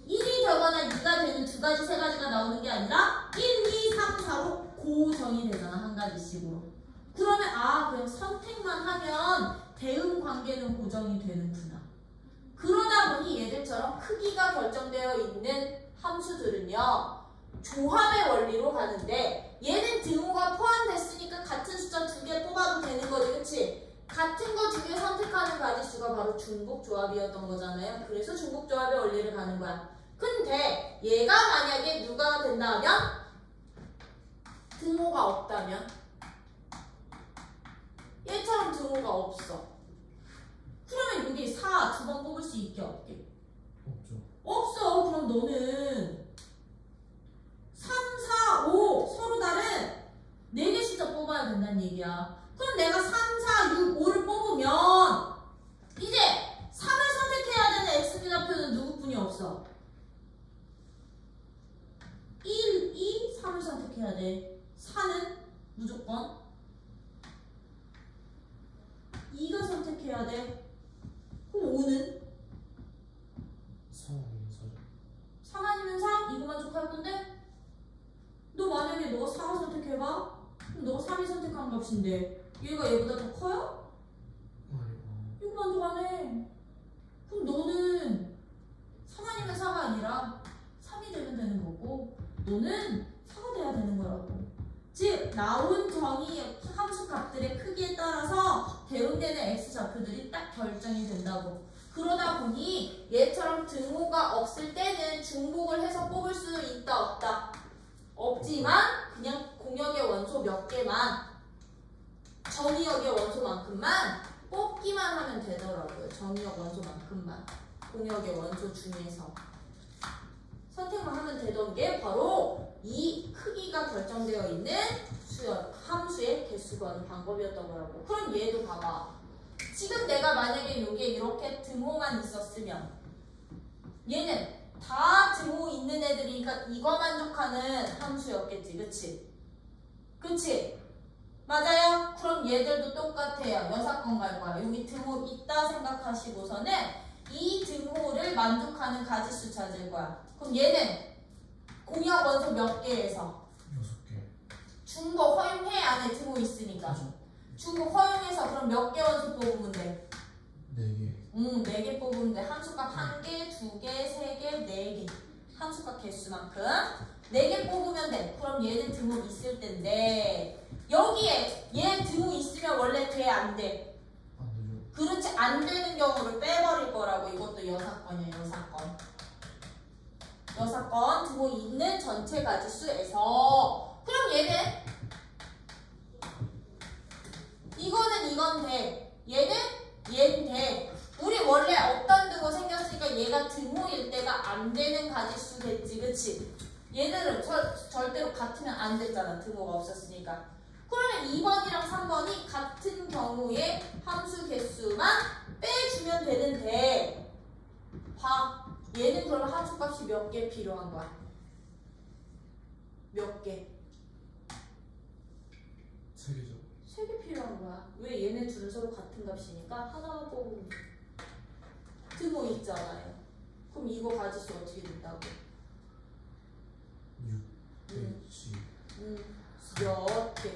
1이 되거나 2가 되는 두 가지, 세 가지가 나오는 게 아니라 1, 2, 3, 4로 고정이 되잖아. 한 가지씩으로. 그러면 그냥 선택만 하면 대응 관계는 고정이 되는구나. 그러다 보니 얘들처럼 크기가 결정되어 있는 함수들은요, 조합의 원리로 가는데, 얘는 등호가 포함됐으니까 같은 숫자 2개 뽑아도 되는 거지, 그치? 같은 거 2개 선택하는 가지수가 바로 중복조합이었던 거잖아요. 그래서 중복조합의 원리를 가는 거야. 근데 얘가 만약에 누가 된다 하면, 등호가 없다면, 얘처럼 등호가 없어. 그러면 여기 4 두 번 뽑을 수 있게 없게? 없죠. 없어. 그럼 너는 3, 4, 5 서로 다른 4개 숫자 뽑아야 된다는 얘기야. 그럼 내가 3, 4, 6, 5를 뽑으면 이제 3을 선택해야 되는 x좌표는 누구뿐이 없어? 1, 2, 3을 선택해야 돼. 4는 무조건 2가 선택해야 돼. 그럼 5는? 3 아니면 4죠. 3 아니면 4? 이거 만족할 건데? 너 만약에 너가 4가 선택해봐? 그럼 너가 3이 선택한 값인데 얘가 얘보다 더 커요? 아니고. 이거 만족 안 해. 그럼 너는 3 아니면 4가 아니라 3이 되면 되는 거고 너는 4가 돼야 되는 거라고. 즉 나온 정의 함수 값들의 크기에 따라서 대응되는 x좌표들이 딱 결정이 된다고. 그러다 보니 얘처럼 등호가 없을 때는 중복을 해서 뽑을 수 있다 없다? 없지만 그냥 공역의 원소 몇 개만, 정의역의 원소만큼만 뽑기만 하면 되더라고요. 정의역 원소만큼만, 공역의 원소 중에서 선택만 하면 되던 게 바로 이 크기가 결정되어 있는 함수의 개수 구하는 방법이었던 거라고. 그럼 얘도 봐봐. 지금 내가 만약에 여기에 이렇게 등호만 있었으면 얘는 다 등호 있는 애들이니까 이거 만족하는 함수였겠지. 그치? 그치? 맞아요? 그럼 얘들도 똑같아요. 여사건 갈 거야. 여기 등호 있다 생각하시고서는 이 등호를 만족하는 가지수 찾을 거야. 그럼 얘는 공역 원소 몇 개에서? 6개. 중복 허용해 안에 등호 있으니까. 그죠. 중복 허용해서 그럼 몇 개 원소 뽑으면 돼? 4개. 4개 뽑으면 돼. 함수값 1개, 2개, 3개, 4개. 함수값 개수만큼 4개 뽑으면 돼. 그럼 얘는 등호 있을 텐데 여기에 얘 등호 있으면 원래 돼? 안 돼? 안 되죠. 그렇지. 안 되는 경우를 빼버릴 거라고. 이것도 여사건이야. 여사건. 여사건 등호 있는 전체 가지수에서. 그럼 얘는 이건 돼. 얘는 돼. 우리 원래 없던 등호 생겼으니까 얘가 등호일 때가 안 되는 가지수 됐지. 그치? 얘네들은 절대로 같으면 안 됐잖아. 등호가 없었으니까. 그러면 2번이랑 3번이 같은 경우에 함수 개수만 빼주면 되는데 봐. 얘는 그러면 함수값이 몇 개 필요한 거야? 몇 개? 3개죠. 3개 필요한 거야. 왜? 얘네 둘은 서로 같은 값이니까 하나만 뽑으면 돼. 등호 있잖아요. 그럼 이거 가지수 어떻게 된다고? 6, 10. 몇 개?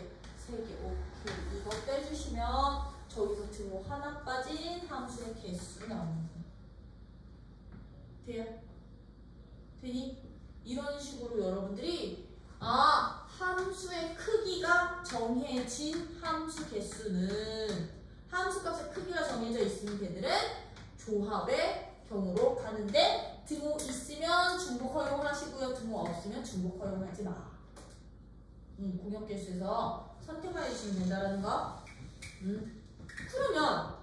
3개. 오케이. 이거 빼주시면 저기서 등호 하나 빠진 함수의 개수 나오는 거야. 돼요? 되니? 이런 식으로 여러분들이 함수의 크기가 정해진 함수 개수는 함수값의 크기가 정해져 있으면 걔들은 조합의 경우로 가는데 등호 있으면 중복 허용하시고요. 등호 없으면 중복 허용하지 마. 공역 개수에서 선택만 해주시면 된다라는 거. 그러면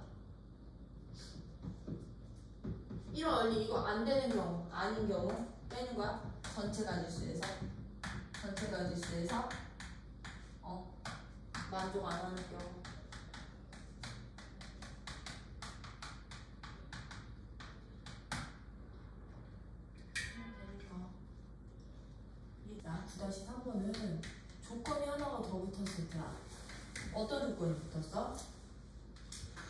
이런 원리 이거 안 되는 경우, 아닌 경우 빼는 거야. 전체 가지수에서 선택가지수에서 만족 안 하는 경우. 자, 9-3번은 조건이 하나가 더 붙었을 때야. 어떤 조건이 붙었어?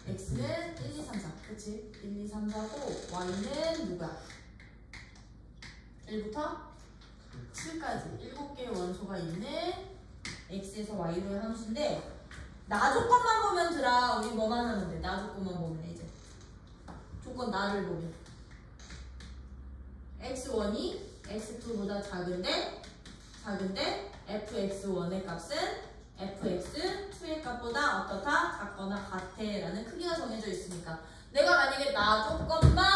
x는 1, 2, 3, 4. 그치? 1, 2, 3, 4고 y는 누가? 1부터 7까지 7개의 원소가 있는 x에서 y로의 함수인데 나 조건만 보면 들아. 우리 뭐만 하면 돼? 나 조건만 보면 이제 조건 나를 보면 x1이 x2보다 작은데 fx1의 값은 fx2의 값보다 어떻다? 작거나 같아 라는 크기가 정해져 있으니까 내가 만약에 나 조건만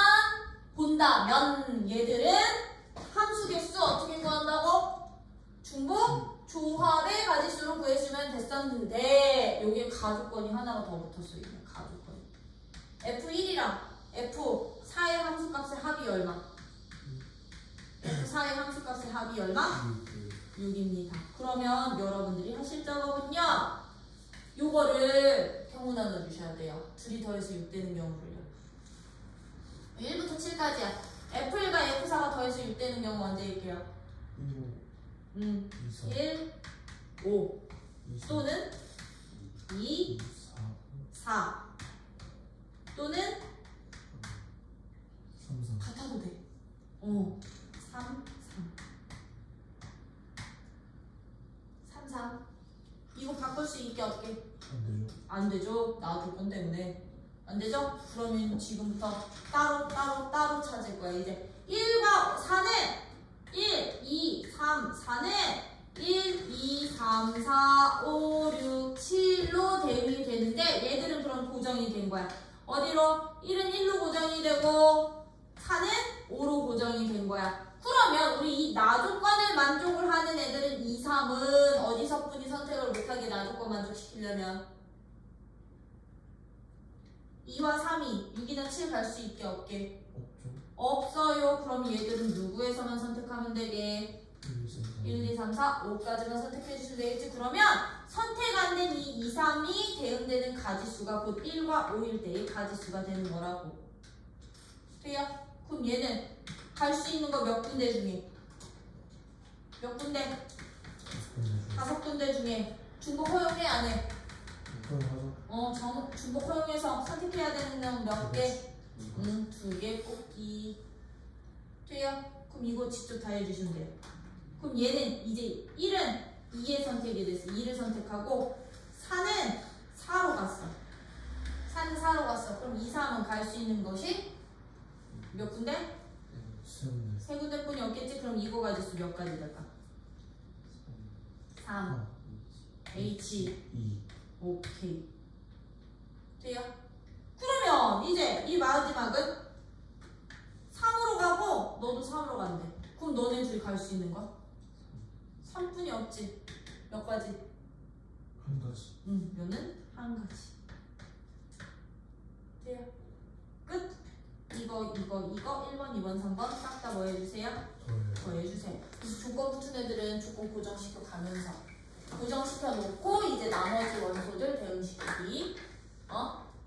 본다면 얘들은 함수 개수 어떻게 구한다고? 중복 조합의 가지수로 구해주면 됐었는데 여기에 가조건이 하나가 더 붙었어. 이게 가조건이 f1이랑 f4의 함수값의 합이 얼마? f4의 함수값의 합이 얼마? 6입니다. 그러면 여러분들이 하실 작업은요 요거를 경우 나눠주셔야 돼요. 둘이 더해서 6 되는 경우를요. 1부터 7까지야. F1과 F4가 더해서 6 되는 경우 언제일게요? 1, 5 또는 2, 4 또는 3, 4 같아도 돼. 3, 3 이거 바꿀 수 있게 없게? 안 되죠. 나 조건 때문에 안 되죠? 그러면 지금부터 따로 찾을 거야. 이제 1과 4는 1, 2, 3, 4는 1, 2, 3, 4, 5, 6, 7로 대응이 되는데 얘들은 그럼 고정이 된 거야. 어디로? 1은 1로 고정이 되고 4는 5로 고정이 된 거야. 그러면 우리 이 나 조건을 만족을 하는 애들은 2, 3은 어디서뿐이 선택을 못하게 나 조건 만족시키려면 2와 3이 6이나 7 갈 수 있게 없게? 없죠. 없어요. 그럼 얘들은 누구에서만 선택하면 되게? 1, 2, 3, 4, 5까지만 선택해 주시면 되겠지. 그러면 선택 안 된 이 2, 3이 대응되는 가지수가 곧 1과 5일 때의 가지수가 되는 거라고. 돼요? 그럼 얘는 갈 수 있는 거 몇 군데 중에? 몇 군데? 5군데 중에 중복 허용해 안 해? 중복 허용해서 선택해야 되는 건 몇 개? 2개 뽑기. 돼요? 그럼 이거 직접 다 해주시면 돼요. 그럼 얘는 이제 1은 2의 선택이 됐어. 2를 선택하고 4는 4로 갔어. 4는 4로 갔어. 그럼 2, 3은 갈 수 있는 것이 몇 군데? 세 군데뿐이 없겠지? 그럼 이거 가지수 몇 가지 될까? 3, H, 2. 오케이. 돼요? 그러면 이제 이 마지막은 3으로 가고 너도 3으로 간대. 그럼 너네 둘이 갈 수 있는 거야? 3뿐이 없지. 몇 가지? 한 가지. 너는 한 가지. 돼요? 끝. 이거 1번, 2번, 3번 싹 다 뭐 해주세요? 더해주세요. 그래서 조건 붙은 애들은 조건 고정시켜 가면서 고정시켜 놓고 이제 나머지 원소들 대응시키기.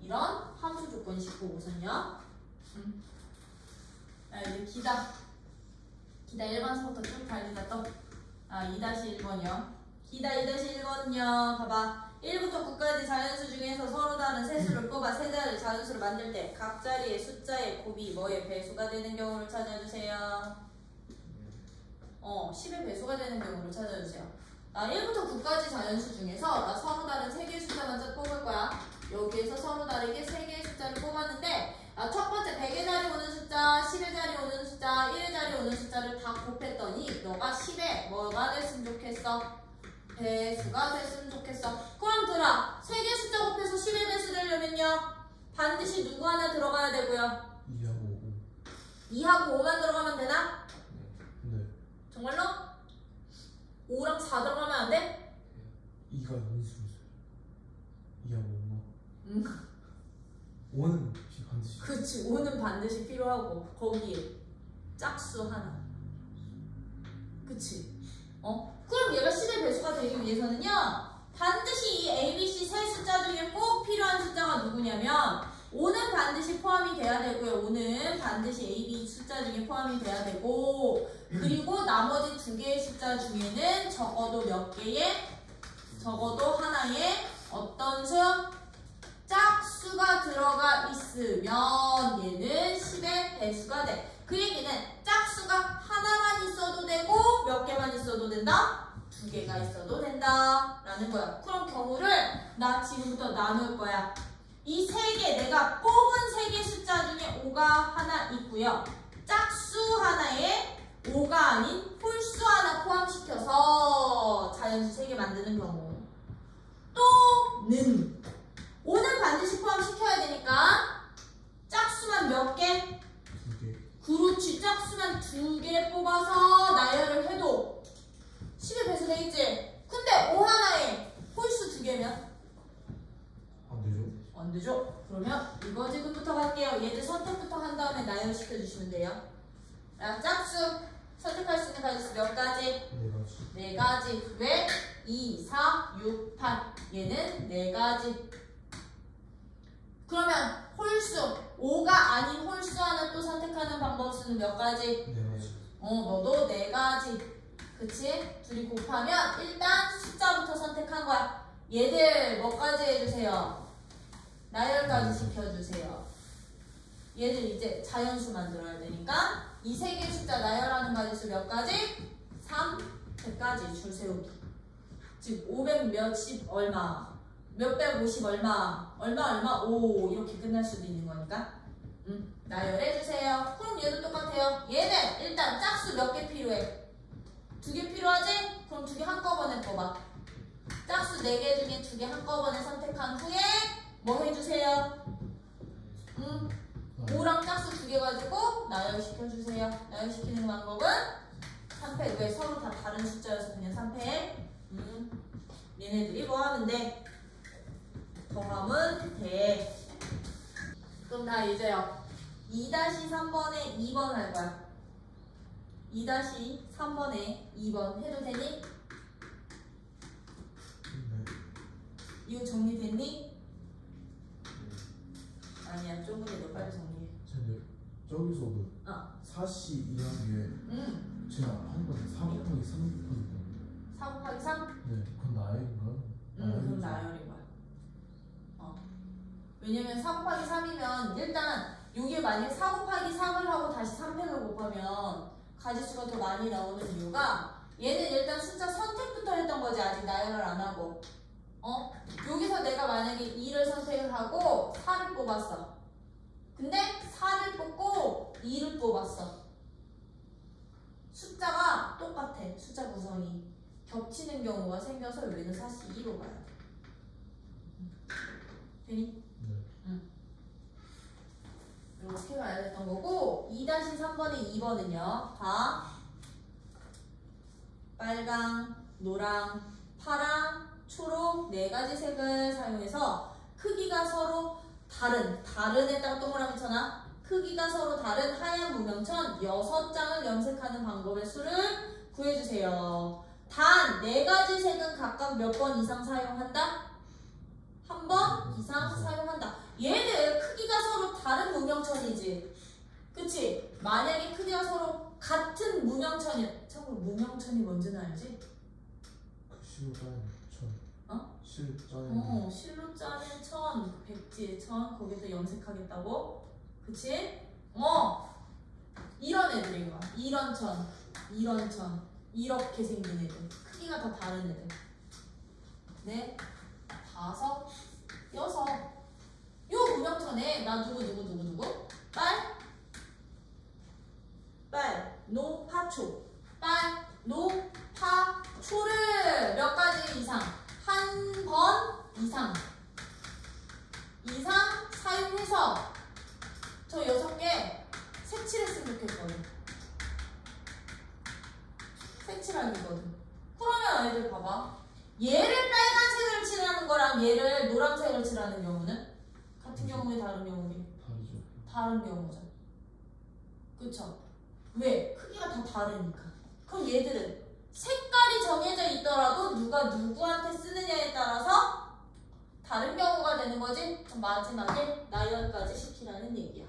이런 함수 조건 싣고 우선요. 이제 기다 1번서부터 쭉 달리다 또 2-1번이요. 기다 2-1번은요. 봐봐. 1부터 9까지 자연수 중에서 서로 다른 세 수를 뽑아 세 자리 자연수를 만들 때 각 자리의 숫자의 곱이 뭐의 배수가 되는 경우를 찾아주세요. 10의 배수가 되는 경우를 찾아주세요. 1부터 9까지 자연수 중에서 나 서로 다른 3개의 숫자 먼저 뽑을 거야. 여기에서 서로 다르게 3개의 숫자를 뽑았는데 첫 번째 100의 자리 오는 숫자, 10의 자리 오는 숫자, 1의 자리 오는 숫자를 다 곱했더니 너가 10에 뭐가 됐으면 좋겠어? 배수가 됐으면 좋겠어. 그럼 들아 3개 숫자 곱해서 10의 배수 되려면요 반드시 누구 하나 들어가야 되고요. 2하고 5만 들어가면 되나? 네. 정말로? 5랑 4 들어가면 안 돼? 2가 연수로 있어요. 2하고 5가. 5는 반드시. 그치. 5는 반드시 필요하고 거기에 짝수 하나. 그치. 그럼 얘가 10의 배수가 되기 위해서는요, 반드시 이 A, B, C 세 숫자 중에 꼭 필요한 숫자가 누구냐면 5는 반드시 포함이 돼야 되고요. 5는 반드시 A, B 숫자 중에 포함이 돼야 되고, 그리고 나머지 두 개의 숫자 중에는 적어도 몇 개의, 적어도 하나의 어떤 수? 짝수가 들어가 있으면 얘는 10의 배수가 돼. 그 얘기는 짝수가 하나만 있어도 되고 몇 개만 있어도 된다? 두 개가 있어도 된다 라는 거야. 그럼 경우를 나 지금부터 나눌 거야. 이 세 개, 내가 뽑은 세 개 숫자 중에 5가 하나 있고요. 짝수 하나에 5가 아닌 홀수 하나 포함시켜서 자연수 3개 만드는 경우. 또는 5는 반드시 포함시켜야 되니까 짝수만 몇 개? 2개. 그렇지. 짝수만 2개 뽑아서 나열을 해도 10의 배수 되겠지? 근데 5 하나에 홀수 2개면? 안 되죠? 안 되죠? 그러면 이거 지금부터 갈게요. 얘들 선택부터 한 다음에 나열시켜주시면 돼요. 자, 짝수 선택할 수 있는 가지수 몇 가지? 4가지. 4가지. 왜? 2, 4, 6, 8. 얘는 4가지. 그러면 홀수 5가 아닌 홀수 하나 또 선택하는 방법수는 몇 가지? 4가지. 너도 4가지. 그치? 둘이 곱하면 일단 숫자부터 선택한 거야. 얘들 뭐까지 해주세요? 나열까지 시켜주세요. 얘들 이제 자연수 만들어야 되니까 이 세 개의 숫자 나열하는 가지수 몇 가지? 3, 100가지 줄 세우기. 즉 500 몇십 얼마, 몇백 50 얼마, 얼마 5 이렇게 끝날 수도 있는 거니까 나열해주세요. 그럼 얘도 똑같아요. 얘는 일단 짝수 몇 개 필요해? 2개 필요하지? 그럼 2개 한꺼번에 뽑아. 짝수 4개 중에 2개 한꺼번에 선택한 후에 뭐 해주세요? 5랑 짝수 2개 가지고 나열시켜주세요. 나열시키는 방법은 3패. 왜? 서로 다 다른 숫자여서 그냥 3패. 얘네들이 뭐 하면 돼? 더하면 돼. 그럼 나 이제요 2-3번에 2번 할 거야. 2-3번에 2번 해도 되니? 네. 이거 정리됐니? 아니야, 조금이라도 빨리 정리해. 근데 저기서 그 4씨 이야기에 제가 한 번에 4 곱하기 3 곱하기 4 곱하기 3? 네, 그건 나열인가요? 그럼 나열인 거야. 왜냐면 4 곱하기 3이면 일단 이게 만약 4 곱하기 3을 하고 다시 3팩을 곱하면 가지수가 더 많이 나오는 이유가 얘는 일단 숫자 선택부터 했던 거지. 아직 나열을 안 하고. 여기서 내가 만약에 2를 선택을 하고 4를 뽑았어. 근데 4를 뽑고 2를 뽑았어. 숫자가 똑같아. 숫자 구성이 겹치는 경우가 생겨서 여기는 4씩 2로 가야 돼. 되니? 네. 이렇게 가야 됐던 거고 2-3번의 2번은요. 봐. 빨강, 노랑, 파랑, 초록 4가지 색을 사용해서 크기가 서로 다른에다가 동그라미 쳐놔. 크기가 서로 다른 하얀 무명천 6장을 염색하는 방법의 수를 구해주세요. 단 4가지 색은 각각 몇 번 이상 사용한다? 한 번 이상 사용한다. 얘들 크기가 서로 다른 무명천이지. 그치? 만약에 크기가 서로 같은 무명천이야. 참고로 무명천이 뭔지는 알지? 실로 짜는 천. 실 짜는. 실로 짜낸 천, 백지의 천, 거기서 염색하겠다고? 그치? 이런 애들인 거야. 이런 천, 이런 천, 이렇게 생긴 애들. 크기가 다 다른 애들. 네, 5, 6. 요 무명천에 나 누구? 노, 파초. 노, 파, 초를 몇 가지 이상? 한 번 이상 사용해서 저 6개 색칠했으면 좋겠거든. 색칠하기거든. 그러면 애들 봐봐. 얘를 빨간색을 칠하는 거랑 얘를 노란색을 칠하는 경우는 같은 경우에 다른 경우에 다르죠. 다른 경우죠. 그쵸? 왜? 크기가 다 다르니까. 그럼 얘들은 색깔이 색깔이 정해져 있더라도 누가 누구한테 쓰느냐에 따라서 다른 경우가 되는 거지. 그럼 마지막에 나열까지 시키라는 얘기야.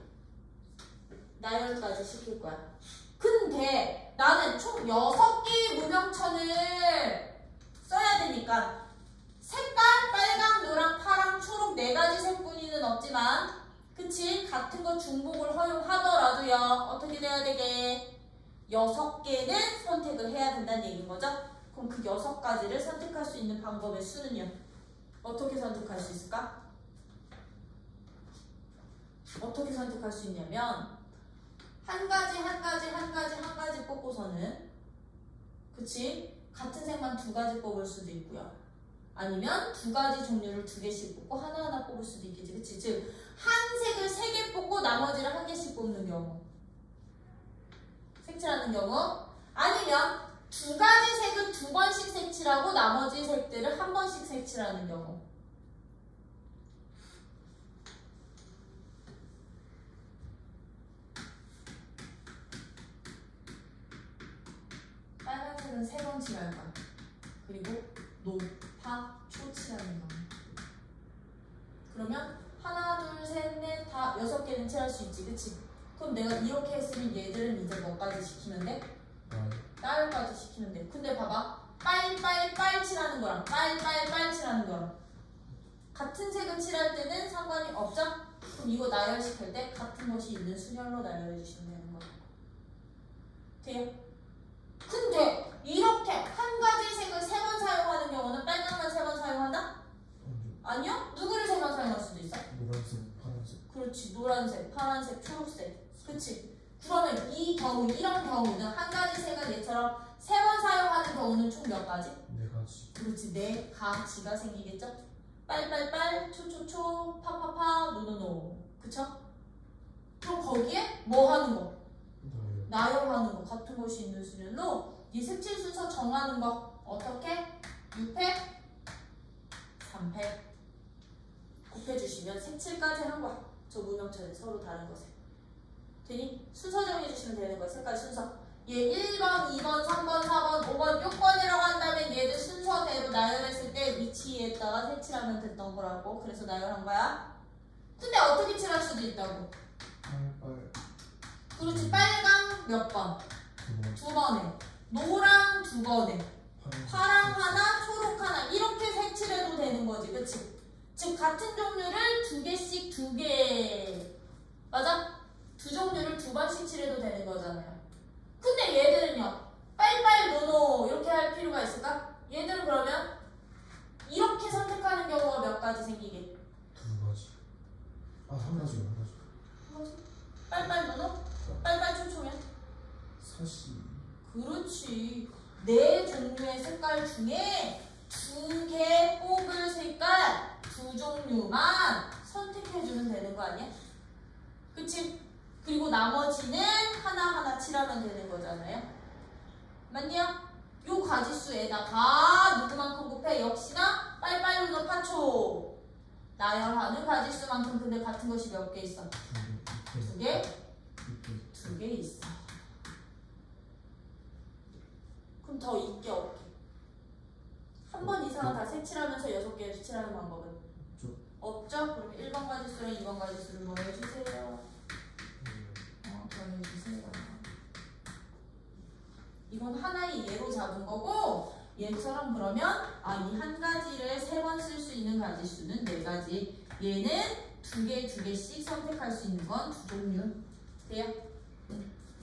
나열까지 시킬 거야. 근데 나는 총 6개의 무명천을 써야 되니까 색깔 빨강, 노랑, 파랑, 초록 4가지 색뿐이는 없지만 그치? 같은 거 중복을 허용하더라도요. 어떻게 돼야 되게? 6개는 선택을 해야 된다는 얘기인 거죠? 그럼 그 6가지를 선택할 수 있는 방법의 수는요? 어떻게 선택할 수 있을까? 어떻게 선택할 수 있냐면 한 가지 뽑고서는 그치? 같은 색만 2가지 뽑을 수도 있고요. 아니면 2가지 종류를 2개씩 뽑고 하나하나 뽑을 수도 있겠지. 그치? 즉, 한 색을 3개 뽑고 나머지를 1개씩 뽑는 경우. 색칠하는 경우. 아니면 2가지 색을 2번씩 색칠하고 나머지 색들을 1번씩 색칠하는 경우. 빨간색은 3번 칠할 거야. 그리고 노, 파, 초 칠하는 경우. 그러면 하나, 둘, 셋, 넷, 다 6개는 칠할 수 있지, 그치? 그럼 내가 이렇게 했으면 얘들은 이제 뭐까지 시키면 돼? 나열까지 시키면 돼. 근데 봐봐. 빨 칠하는 거랑 빨 칠하는 거랑 같은 색을 칠할 때는 상관이 없죠? 그럼 이거 나열시킬 때 같은 것이 있는 순열로 나열해 주시면 되는 거야. 돼요? 근데 이렇게 한 가지 색을 3번 사용하는 경우는 빨강만 3번 사용한다? 아니요? 누구를 3번 사용할 수도 있어? 노란색, 파란색. 그렇지. 노란색, 파란색, 초록색. 그치? 그러면 이 경우, 이런 경우는 한 가지 색을 얘처럼 3번 사용하는 경우는 총 몇 가지? 4가지. 그렇지. 4가지가 생기겠죠? 빨, 초, 파, 노. 그쵸? 그럼 거기에 뭐 하는 거? 나열하는 거. 같은 것이 있는 수준으로 이 색칠 순서 정하는 거. 어떻게? 6팩, 3팩 곱해주시면 색칠까지 한 거야. 저 무명천에 서로 다른 것에. 되니? 순서 정해주시면 되는 거야. 색깔 순서. 얘 1번, 2번, 3번, 4번, 5번, 6번이라고 한다면 얘들 순서대로 나열했을 때 위치에다가 색칠하면 됐던 거라고. 그래서 나열한 거야. 근데 어떻게 칠할 수도 있다고? 빨. 그렇지. 빨강 몇 번? 2번에. 노랑 2번에. 파랑 하나, 초록 하나. 이렇게 색칠해도 되는 거지. 그치? 즉 같은 종류를 2개씩 2개. 맞아? 2종류를 2번씩 칠해도 되는 거잖아요. 근데 얘들은요. 빨, 노 이렇게 할 필요가 있을까? 얘들은 그러면 이렇게 선택하는 경우가 몇 가지 생기게? 2가지. 아, 3가지요. 1가지. 빨, 노? 빨, 초초면? 사시. 그렇지. 4종류의 색깔 중에 2개 뽑을 색깔 2종류만 선택해주면 되는 거 아니야? 그치? 그리고 나머지는 하나하나 칠하면 되는 거잖아요. 맞냐? 요 가지수에다가 누구만큼 곱해? 역시나 빨빨로 파초. 나열하는 가지수만큼. 근데 같은 것이 몇 개 있어? 2개? 2개 있어. 그럼 더 있게 없게? 한 번 이상은 다 색칠하면서 6개를 칠하는 방법은? 없죠? 그럼 1번 가지수랑 2번 가지수를 뭐 해주세요? 더해주세요. 이건 하나의 예로 잡은 거고, 얘처럼 그러면 이 한 가지를 3번 쓸 수 있는 가지수는 4가지. 얘는 2개씩 선택할 수 있는 건 2종류. 돼요?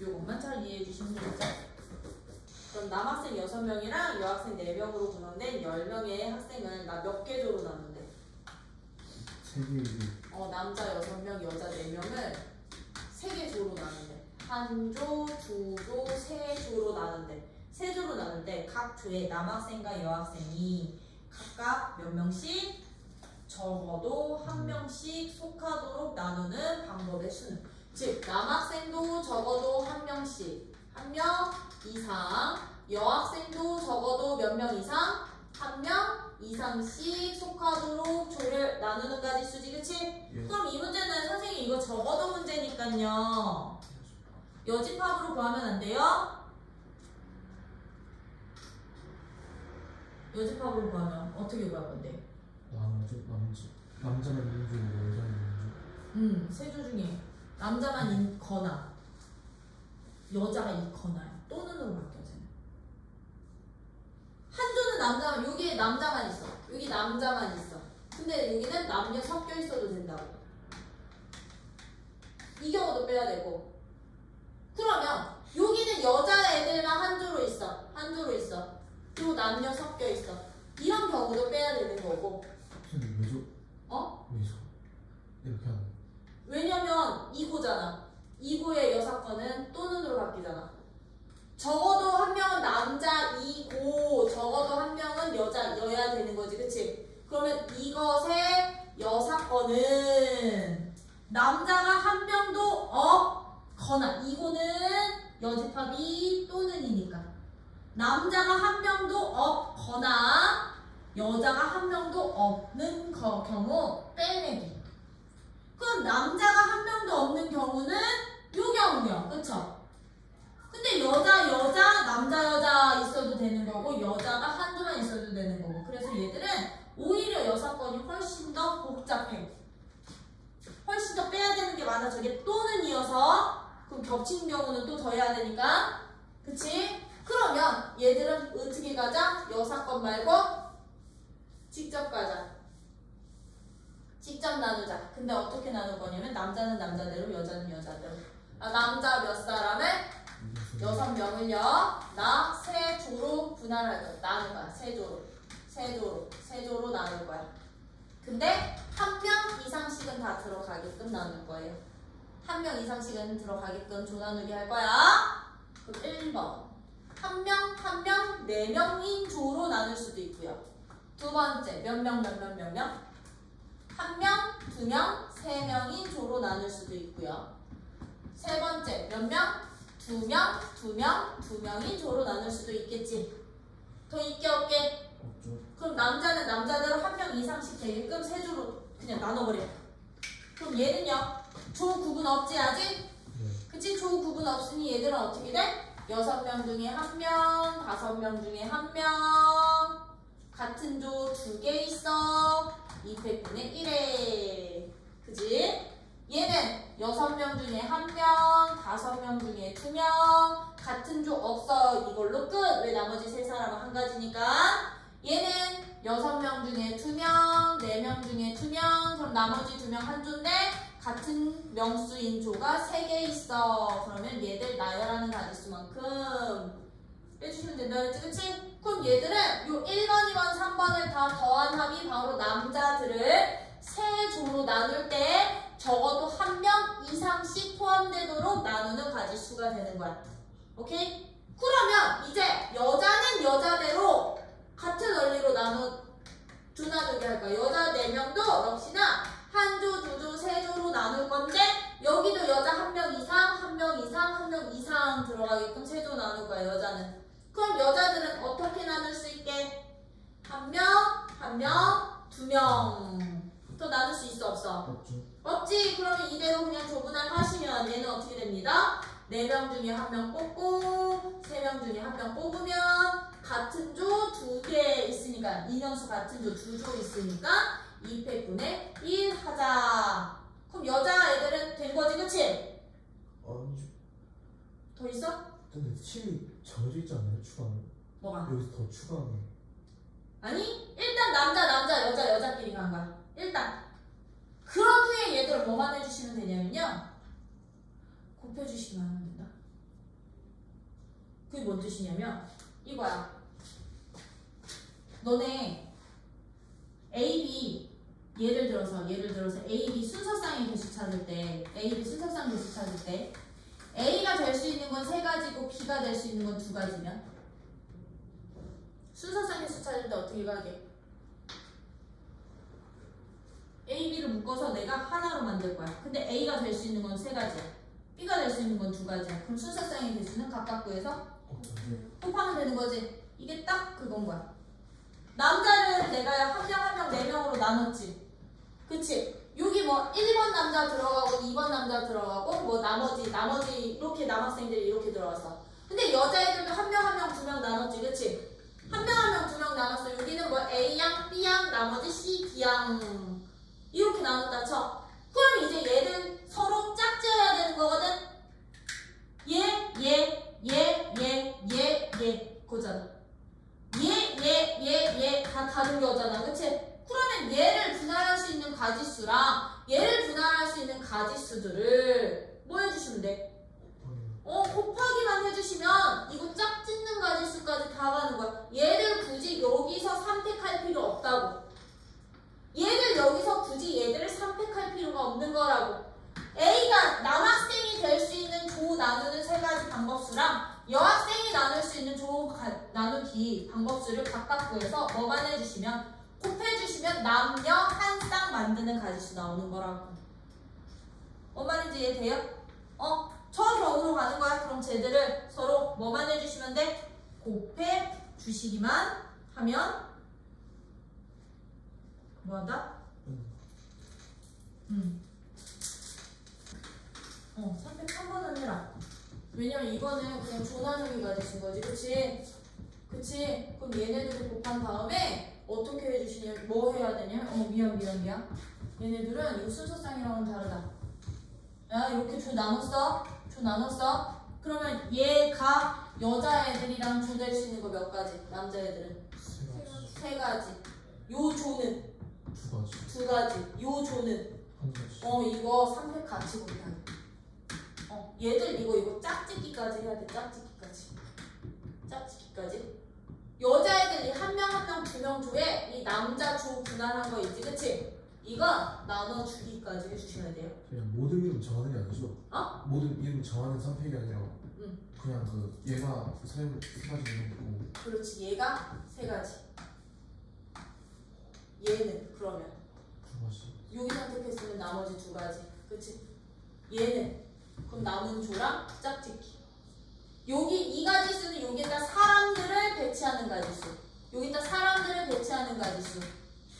요것만 잘 이해해 주시면 되겠죠? 그럼 남학생 6명이랑 여학생 4명으로 구성된 10명의 학생을 나 몇 개 조로 나눈대? 3개. 남자 6명, 여자 4명을 3개 조로 나눈대. 한 조, 2조, 3조로 나눈대. 3조로 나눌 때 각 조에 남학생과 여학생이 각각 몇 명씩 적어도 1명씩 속하도록 나누는 방법의 수는, 즉 남학생도 적어도 1명씩 1명 이상, 여학생도 적어도 몇 명 이상 1명 이상씩 속하도록 조를 나누는 가지수지. 그치? 예. 그럼 이 문제는 선생님 이거 적어도 문제니까요 여집합으로 구하면 안 돼요? 여집합으로 구하면 어떻게 구할 건데? 남자만 있는 쪽으로 여자만 있는 쪽. 세 조 중에 남자만 있거나 여자가 있거나 또는으로 바뀌어져요. 한 조는 남자만, 여기에 남자만 있어. 여기 남자만 있어. 근데 여기는 남녀 섞여 있어도 된다고. 이 경우도 빼야 되고. 그러면 여기는 여자 애들만 한 조로 있어. 한 조로 있어. 그리고 남녀 섞여 있어. 이런 경우도 빼야 되는 거고. 선생님 왜죠? 왜죠? 이렇게 하는. 왜냐면 이고잖아. 이고의 여사건은 또는으로 바뀌잖아. 적어도 한 명은 남자이고 적어도 한 명은 여자여야 되는 거지, 그치? 그러면 이것의 여사건은 남자가 한 명도 없거나, 이고는 여집합이 또는이니까 남자가 한 명도 없거나 여자가 한 명도 없는 경우 빼내기. 그럼 남자가 한 명도 없는 경우는 요 경우야, 그쵸? 근데 여자, 남자 있어도 되는 거고 여자가 한조만 있어도 되는 거고. 그래서 얘들은 오히려 여사건이 훨씬 더 복잡해. 훨씬 더 빼야 되는 게 많아. 저게 또는이어서 그럼 겹친 경우는 또 더 해야 되니까, 그치? 그러면 얘들은 어떻게 가자? 여사건 말고 직접 가자. 직접 나누자. 근데 어떻게 나눌 거냐면 남자는 남자대로 여자는 여자대로. 남자 몇 사람을 6명을요 나 세 조로 분할할 거야. 나눌 거야. 세 조로 나눌 거야. 근데 한 명 이상씩은 다 들어가게끔 나눌 거예요. 한 명 이상씩은 들어가게끔 조 나누기 할 거야. 그럼 1번 한 명 4명인 조로 나눌 수도 있고요. 두 번째 몇 명? 한 명, 2명, 3명인 조로 나눌 수도 있고요. 세 번째 몇 명? 2명인 조로 나눌 수도 있겠지. 더 있게 없게? 없죠. 그럼 남자는 남자대로 한 명 이상씩 되게끔 세 조로 그냥 나눠버려. 그럼 얘는요? 조 구분 없지 아직? 네. 그치? 조 구분 없으니 얘들은 어떻게 돼? 6명 중에 1명, 5명 중에 1명. 같은 조 2개 있어. 200분의 1에. 그지? 얘는 6명 중에 1명, 5명 중에 2명. 같은 조 없어. 이걸로 끝. 왜 나머지 3사람은 한 가지니까. 얘는 6명 중에 2명, 4명 중에 2명. 그럼 나머지 2명 한 조인데 같은 명수인 조가 3개 있어. 그러면 얘들 나열하는 가지수만큼 빼주시면 된다 그랬지, 그치? 그럼 얘들은 요 1번, 2번, 3번을 다 더한 합이 바로 남자들을 세 조로 나눌 때 적어도 한 명 이상씩 포함되도록 나누는 가지수가 되는 거야. 오케이? 그러면 이제 여자는 여자대로 같은 원리로 조 나누기 할 거야. 여자 4명도 역시나 한 조, 2조, 3조로 나눌 건데 여기도 여자 1명 이상, 1명 이상, 1명 이상 들어가게끔 3조 나눌 거야, 여자는. 그럼 여자들은 어떻게 나눌 수 있게? 1명, 2명. 더 나눌 수 있어, 없어? 없죠. 없지. 그러면 이대로 그냥 조분할 하시면 얘는 어떻게 됩니다? 4명 중에 1명 뽑고 3명 중에 1명 뽑으면 같은 조 2개 있으니까 인원수 같은 조 2조 있으니까 200분의 1 하자. 그럼 여자 애들은 된 거지, 그치? 아니죠. 더 있어? 근데 7이 정해져 있지 않나요? 추가는? 뭐가? 여기서 더 추가하면. 아니, 일단 남자, 여자끼리 간 거야. 일단. 그런 후에 얘들을 뭐만 해주시면 되냐면요. 곱해주시기만 하면 된다. 그게 뭔 뜻이냐면 이거야. 너네 A, B 예를 들어서 A, B 순서쌍의 개수 찾을 때 A가 될 수 있는 건 3가지고 B가 될 수 있는 건 2가지면 순서쌍의 수 찾을 때 어떻게 가게? A, B를 묶어서 내가 하나로 만들 거야. 근데 A가 될 수 있는 건 3가지야. B가 될 수 있는 건 2가지야. 그럼 순서쌍의 개수는 각각 구해서 곱하면 되는 거지. 이게 딱 그건 거야. 남자를 내가 한 명 4명으로 나눴지. 그치? 여기 뭐 1번 남자 들어가고 2번 남자 들어가고 뭐 나머지 이렇게 남학생들이 이렇게 들어왔어. 근데 여자애들도 한 명 2명 나눴지. 그치? 한 명 한 명 두 명 나눴어. 여기는 뭐 A양, B양, 나머지 C, D양 이렇게 나눴다 쳐. 그럼 이제 얘는 서로 짝지어야 되는 거거든. 얘 거잖아. 얘 다 다른 거잖아. 그치? 그러면 얘를 분할할 수 있는 가지수랑 얘를 분할할 수 있는 가지수들을 뭐 해주시면 돼? 곱하기만 해주시면 이거 짝짓는 가지수까지 다 가는 거야. 얘를 굳이 여기서 선택할 필요 없다고. 얘를 여기서 굳이 얘들을 선택할 필요가 없는 거라고. A가 남학생이 될 수 있는 조 나누는 세 가지 방법수랑 여학생이 나눌 수 있는 조 나누기 방법수를 각각 구해서 뭐만 해주시면 곱해주시면 남녀 한 쌍 만드는 가지수 나오는 거라고. 뭔 말인지 이해돼요? 저 경우로 가는 거야. 그럼 쟤들을 서로 뭐만 해주시면 돼? 곱해 주시기만 하면 뭐 한다? 선택 한 번은 해라. 왜냐면 이거는 그냥 조나누기 가지수인 거지. 그치? 그럼 얘네들을 곱한 다음에 어떻게 해주시냐? 뭐 해야 되냐? 미안. 얘네들은 이거 순서상이랑은 다르다. 야, 이렇게 조 나눴어? 그러면 얘가 여자애들이랑 조 될 수 있는 거 몇 가지? 남자애들은? 세 가지. 요 조는? 두 가지. 요 조는? 이거 3팩 같이 곱하기. 얘들 이거 짝짓기까지 해야 돼. 짝짓기까지. 여자애들 한 명 한 명 두 명 조에 이 남자 조 분할한 거 있지, 그치? 이거 나눠주기까지 해주셔야 돼요. 그냥 모든 이름 정하는 게 아니죠? 모든 이름 정하는 선택이 아니라 그냥 얘가 세 가지 있고. 그렇지, 얘가 세 가지. 얘는 그러면 두 가지. 여기 선택했으면 나머지 두 가지, 그치? 얘는 그럼 남은 조랑 짝짓기. 여기 이 가지수는 여기다 사람들을 배치하는 가지수. 여기다 사람들을 배치하는 가지수.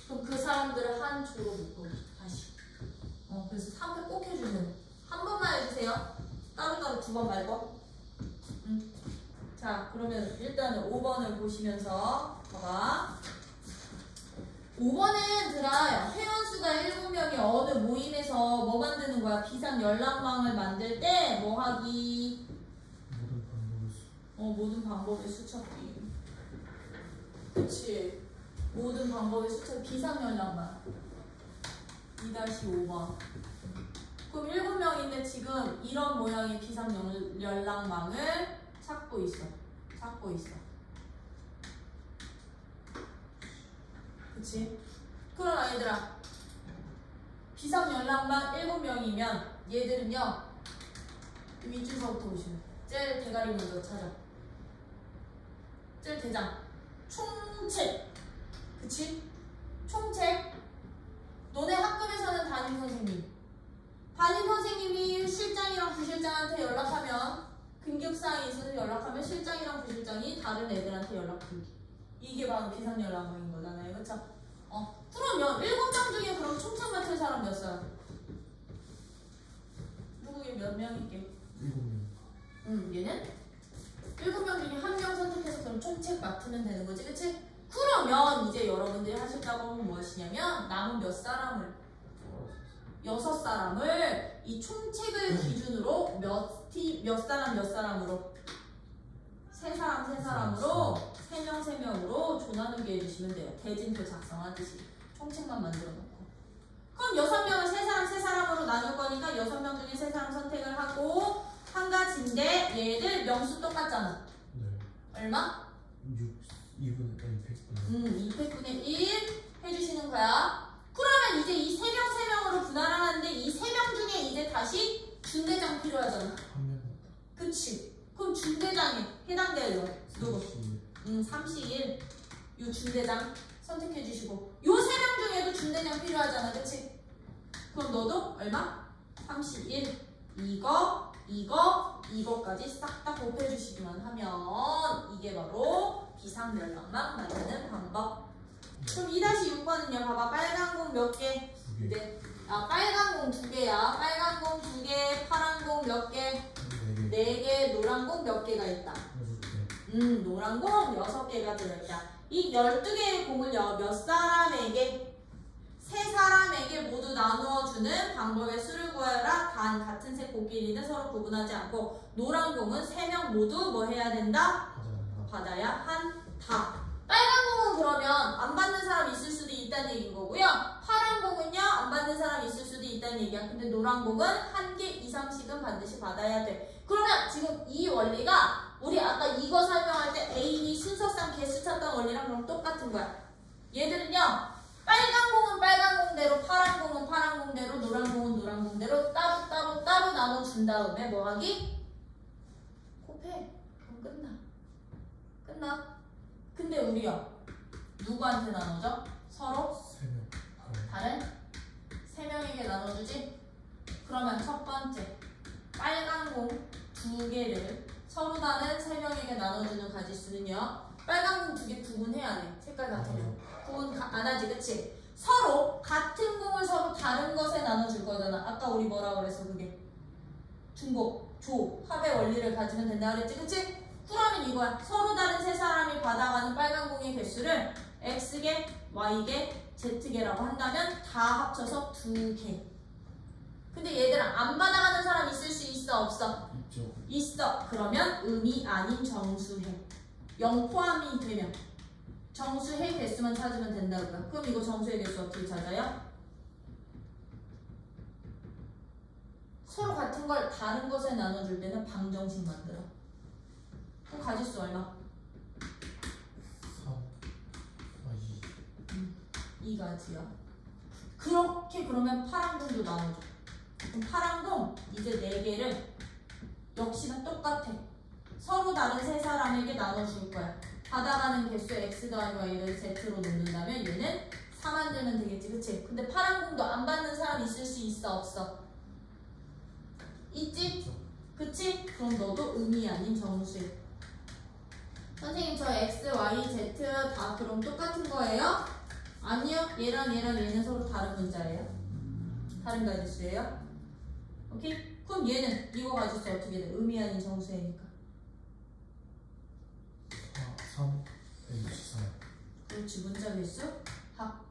그럼 그 사람들을 한 조로 묶어. 다시. 그래서 3회 꼭 해주세요. 한 번만 해주세요. 따로따로 두 번 말고. 자, 그러면 일단은 5번을 보시면서 봐봐. 5번은 들아 회원수가 7명이 어느 모임에서 뭐 만드는 거야? 비상 연락망을 만들 때 뭐 하기? 모든 방법의 수첩기. 그치? 모든 방법의 수첩 비상 연락망. 2-5번. 그럼 7명인데 지금 이런 모양의 비상 연락망을 찾고 있어. 그치? 그럼 아이들아, 비상 연락망 7명이면 얘들은요, 윗줄서부터 보시면 제일 대가리 먼저 찾아. 제일 대장. 총책. 그치? 총책. 너네 학급에서는 담임 선생님이 실장이랑 부실장한테 연락하면 긴급사항이 있어서 연락하면 실장이랑 부실장이 다른 애들한테 연락 주기. 이게 바로 비상연락망인 거잖아요. 그쵸? 그러면 7명 중에 그럼 총책 맡을 사람 몇 사람? 누구게 몇 명일게? 7명. 얘는? 7명 중에 한 명 선택해서 그럼 총책 맡으면 되는 거지. 그치? 그러면 이제 여러분들이 하실다고 하면 무엇이냐면 남은 몇 사람을? 6사람을 이 총책을 기준으로 몇 사람으로? 3사람으로 3명으로 조나누기 해주시면 돼요. 대진표 작성하듯이 총책만 만들어 놓고. 그럼 6명을 3사람으로 나눌 거니까 6명 중에 3사람 선택을 하고 한 가지인데 얘들 명수 똑같잖아. 네. 얼마? 200분의 1 해주시는 거야. 그러면 이제 이 3명으로 분할을 하는데 이 3명 중에 이제 다시 중대장 필요하잖아. 그치? 그럼 중대장에 해당돼요. 누구? 31. 요 중대장 선택해 주시고 요 3명 중에도 중대장 필요하잖아. 그치? 그럼 너도 얼마? 31. 이거까지 싹 다 곱해 주시기만 하면 이게 바로 비상연락망 만드는 방법. 그럼 2-6번은요. 봐봐. 빨간 공 몇 개? 2개. 빨간 공 2개야. 빨간 공 2개, 파란 공 몇 개? 4개. 노란 공 몇 개가 있다? 노란 공 6개가 들어있다. 이 12개의 공을요, 몇 사람에게? 3사람에게 모두 나누어주는 방법의 수를 구하여라. 단 같은 색 공끼리는 서로 구분하지 않고 노란 공은 3명 모두 뭐 해야 된다? 받아야 한다. 빨간 공은 그러면 안 받는 사람 있을 수도 있다는 얘기인 거고요. 파란 공은요, 안 받는 사람 있을 수도 있다는 얘기야. 근데 노란 공은 1개 이상씩은 반드시 받아야 돼. 그러면 지금 이 원리가 우리 아까 이거 설명할 때 A, B 순서상 개수 찾던 원리랑 그럼 똑같은 거야. 얘들은요, 빨간 공은 빨간 공대로, 파란 공은 파란 공대로, 노란 공은 노란 공대로 따로 나눠준 다음에 뭐 하기? 곱해. 그럼 끝나. 근데 우리요, 누구한테 나눠줘? 서로? 3명. 다른? 3명에게 나눠주지? 그러면 첫 번째, 빨간 공 2개를 서로 다른 3명에게 나눠주는 가지수는요, 빨간 공 2개 구분해야 돼. 색깔 같으면. 구분 안 하지, 그치? 서로 같은 공을 서로 다른 것에 나눠줄 거잖아. 아까 우리 뭐라 그랬어, 그게? 중복, 조, 합의 원리를 가지면 된다 그랬지, 그치? 그러면 이거야. 서로 다른 3사람이 받아가는 빨간 공의 개수를 X개, Y개, Z개라고 한다면 다 합쳐서 2개. 근데 얘들아, 안 받아가는 사람 있을 수 있어, 없어? 있죠. 있어. 그러면 음이 아닌 정수해. 0 포함이 되면 정수해 개수만 찾으면 된다고요. 그럼 이거 정수해 개수 어떻게 찾아요? 서로 같은 걸 다른 것에 나눠줄 때는 방정식 만들어. 그럼 가지수 얼마? 2가지야. 그렇게 그러면 파란 공도 나눠줘. 그럼 파란 공 이제 4개를 역시나 똑같아. 서로 다른 3사람에게 나눠줄 거야. 받아가는 개수 X 더하기 Y를 Z로 놓는다면 얘는 4 만들면 되겠지, 그치? 근데 파란 공도 안 받는 사람 있을 수 있어, 없어? 있지? 그치? 그럼 너도 음이 아닌 정수해. 선생님, 저 X, Y, Z 다 그럼 똑같은 거예요? 아니요. 얘랑 얘는 서로 다른 문자예요. 다른 가지수예요. 오케이? 그럼 얘는 이거 가지수 어떻게 돼? 음이 아닌 정수이니까. 3, H, 4. 그렇지. 문자 개수? 합.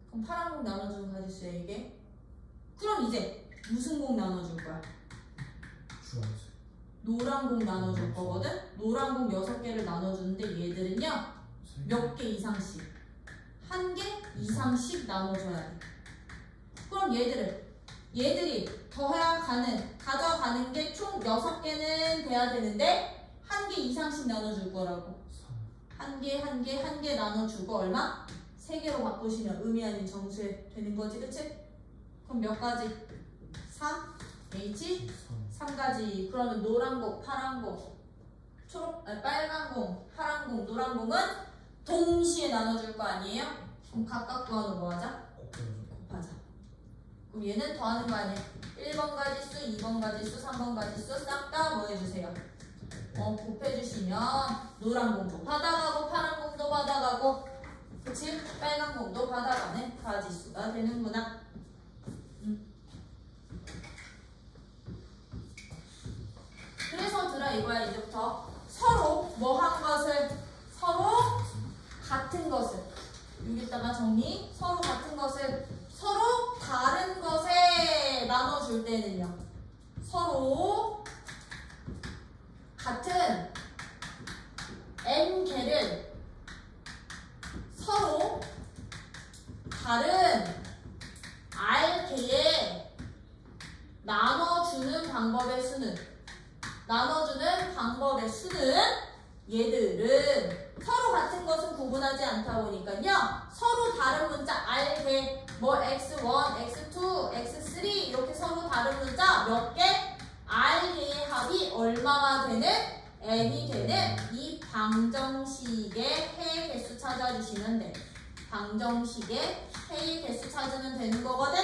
그럼 파란 공 나눠주는 가지수야, 이게. 그럼 이제 무슨 공 나눠줄 거야? 주황색. 노란 공 나눠줄 거거든? 노란 공 6개를 나눠주는데 얘들은요, 몇 개 이상씩? 1개 이상씩 나눠줘야 돼. 그럼 얘들이 가져가는 게 총 6개는 돼야 되는데 1개 이상씩 나눠줄 거라고. 1개 나눠주고 얼마? 3개로 바꾸시면 음이 아닌 정수에 되는 거지, 그치? 그럼 몇 가지? 3, H, 3가지. 그러면 노란 공, 파란 공, 빨간 공, 파란 공, 노란 공은 동시에 나눠줄 거 아니에요? 그럼 각각 구하는 거 하자? 곱하자. 그럼 얘는 더하는 거 아니에요? 1번 가지수, 2번 가지수, 3번 가지수 싹 다 뭐 해주세요? 곱해주시면 노란 공도 받아가고 파란 공도 받아가고, 그치? 빨간 공도 받아가는 가지수가 되는구나. 그래서 들어 이거야. 이제부터 서로 뭐 한 것을, 서로 같은 것을, 여기다가 정리. 서로 같은 것을 서로 다른 것에 나눠줄 때는요, 서로 같은 n개를 서로 다른 r개에 나눠주는 방법의 수는 얘들은 서로 같은 것은 구분하지 않다 보니까요, 서로 다른 문자 r개, 뭐 x1, x2, x3 이렇게 서로 다른 문자 몇 개? r개의 합이 얼마가 되는? n이 되는 이 방정식의 해의 개수 찾아주시면 돼. 방정식의 해의 개수 찾으면 되는 거거든?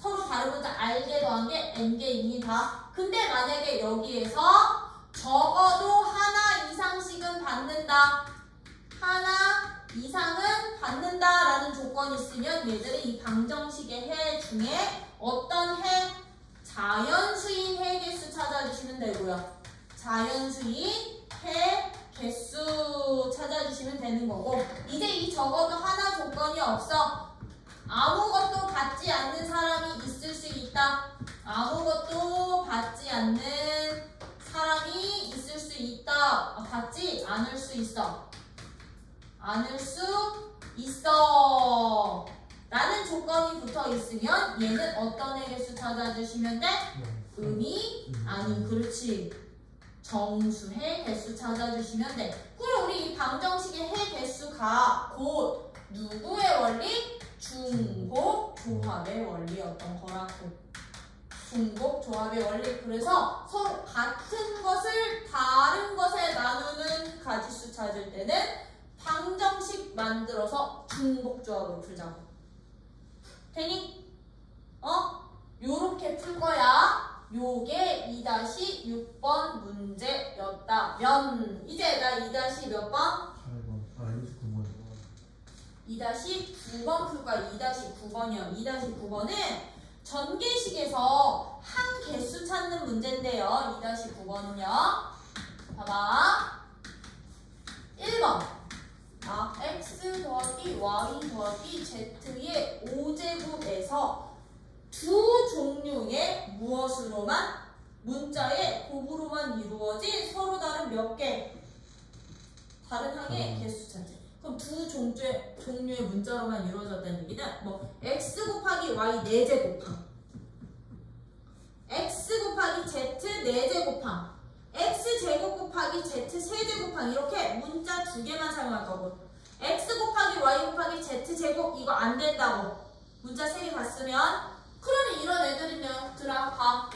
서로 다른 문자 r개 더한 게 n개입니다. 근데 만약에 여기에서 적어도 하나 이상씩은 받는다, 하나 이상은 받는다라는 조건이 있으면 얘들은 이 방정식의 해 중에 어떤 해? 자연수인 해 개수 찾아주시면 되고요. 자연수인 해 찾아주시면 되는 거고 이제 이 적어도 하나 조건이 없어. 아무것도 받지 않는 사람이 있을 수 있다. 아무것도 받지 않는 사람이 있을 수 있다. 받지 않을 수 있어. 않을 수 있어. 라는 조건이 붙어 있으면 얘는 어떤 의 개수 찾아주시면 돼? 음이 아닌 그렇지. 정수의 개수 찾아주시면 돼. 그럼 우리 이 방정식의 해 개수가 곧 누구의 원리? 중복 조합의 원리였던 거라고. 중복 조합의 원리. 그래서 서로 같은 것을 다른 것에 나누는 가지수 찾을 때는 방정식 만들어서 중복 조합으로 풀자고. 되니? 요렇게 풀 거야. 요게 2-6번 문제였다면 이제 나 2- 몇 번? 8번. 2-9번 풀 거야. 2-9번이요. 2-9번은 전개식에서 한 개수 찾는 문제인데요. 2-9번은요. 봐봐. 1번. x 더하기 y 더하기 z의 5제곱에서 두 종류의 무엇으로만? 문자의 곱으로만 이루어진 서로 다른 몇 개? 다른 항의 개수 찾지. 그럼 두 종류의 문자로만 이루어졌다는 얘기는 뭐 x 곱하기 y 4제 곱함, x 곱하기 z 4제 곱함, x 제곱 곱하기 z 3제 곱함 이렇게 문자 2개만 사용할 거고 x 곱하기 y 곱하기 z 제곱 이거 안 된다고 문자 3개 갔으면 그러면 이런 애들은요 봐.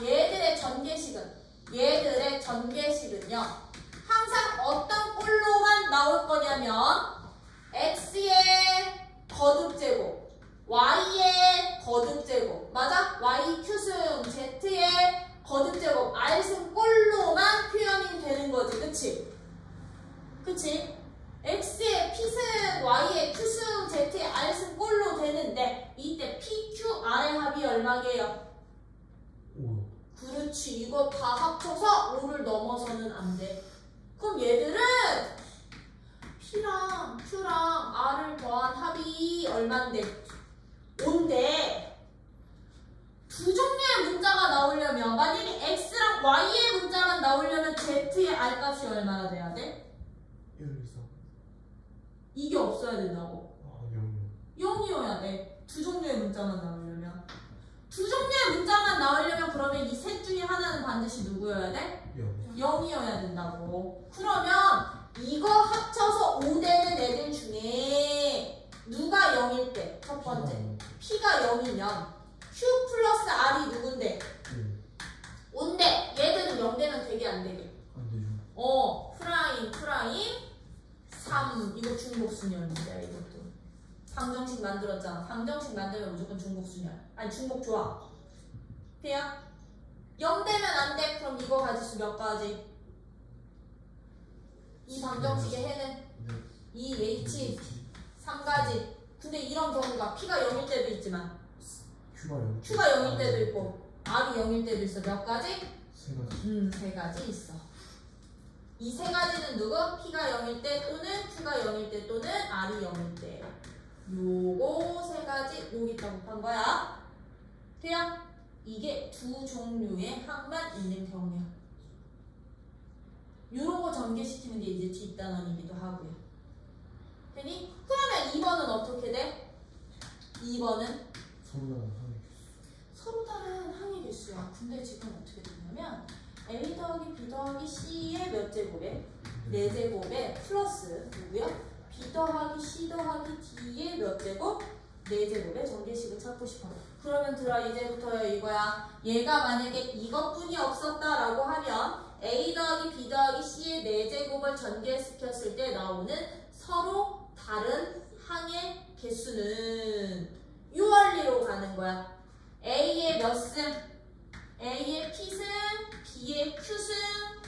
얘들의 전개식은요 항상 어떤 꼴로만 나올 거냐면 x의 거듭제곱 y의 거듭제곱 맞아? y 큐승 z의 거듭제곱 r승 꼴로만 표현이 되는 거지. 그치? x의 p승 y의 q승 z의 r승 꼴로 되는데 이때 pqr의 합이 얼마게요? 5. 그렇지. 이거 다 합쳐서 5를 넘어서는 안 돼. 그럼 얘들은 p랑 q랑 r을 더한 합이 얼만데? 5인데 두 종류의 문자가 나오려면 만약에 x랑 y의 문자만 나오려면 z의 r 값이 얼마나 돼야 돼? 1, 2, 3. 이게 없어야 된다고. 0. 0이어야 돼. 두 종류의 문자만 나오려면. 두 종류의 문자만 나오려면 그러면 이 셋 중에 하나는 반드시 누구여야 돼? 0이어야 된다고. 그러면 이거 합쳐서 5 되는 애들 중에 누가 0일 때? 첫 번째. p가 0이면 q 플러스 r이 누군데? 5인데 얘들은 0 되면 되게 안 되게? 안 되죠. 프라임 3 이거 중복순열입니다. 이것도 방정식 만들었잖아. 방정식 만들면 무조건 중복순열 아니 중복조합 돼요? 0 되면 안 돼. 그럼 이거 가지수 몇 가지? 이 방정식의 해는 2h 3가지. 근데 이런 경우가 p가 0일 때도 있지만 q가 0일 때도 있고 r이 0일 때도 있어. 몇 가지? 3가지. 3가지 있어. 이 3가지는 누구? p가 0일 때 또는 q가 0일 때 또는 r이 0일 때. 요거 3가지 여기다 곱한 거야. 돼요? 이게 두 종류의 항만 있는 경우야. 요런 거 전개시키는 게 이제 뒷단원이기도 하고요. 되니? 그러면 2번은 어떻게 돼? 2번은 서로 다른 항의 개수야. 근데 지금 어떻게 되냐면 a 더하기 b 더하기 c의 몇 제곱에? 4제곱에 플러스 누구야? b 더하기 c 더하기 d의 몇 제곱? 4제곱에 전개식을 찾고 싶어. 그러면 들어 이제부터 이거야. 얘가 만약에 이것뿐이 없었다라고 하면 a 더하기 b 더하기 c의 4제곱을 전개시켰을 때 나오는 서로 다른 항의 개수는 이 원리로 가는 거야. a의 몇 승? a의 p승, b의 q승,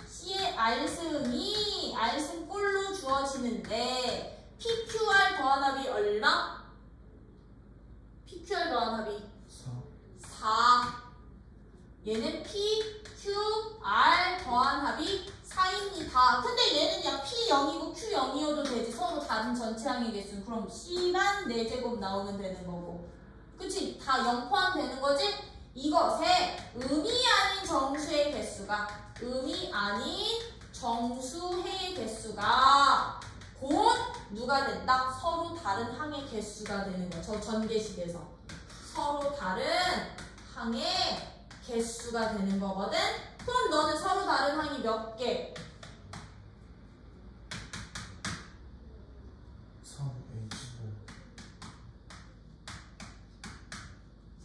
c의 r승이 r승 꼴로 주어지는데 pqr 더한 합이 얼마? pqr 더한 합이 4. 얘는 p, q, r 더한 합이 4입니다. 근데 얘는 야 p 0이고 Q 0이어도 되지. 서로 다른 전체 항의 개수는. 그럼 C만 4제곱 나오면 되는 거고. 그치? 다 0 포함되는 거지? 이것에 음이 아닌 정수의 개수가 곧 누가 된다? 서로 다른 항의 개수가 되는 거야. 저 전개식에서 서로 다른 항의 개수가 되는 거거든. 그럼 너는 서로 다른 항이 몇 개?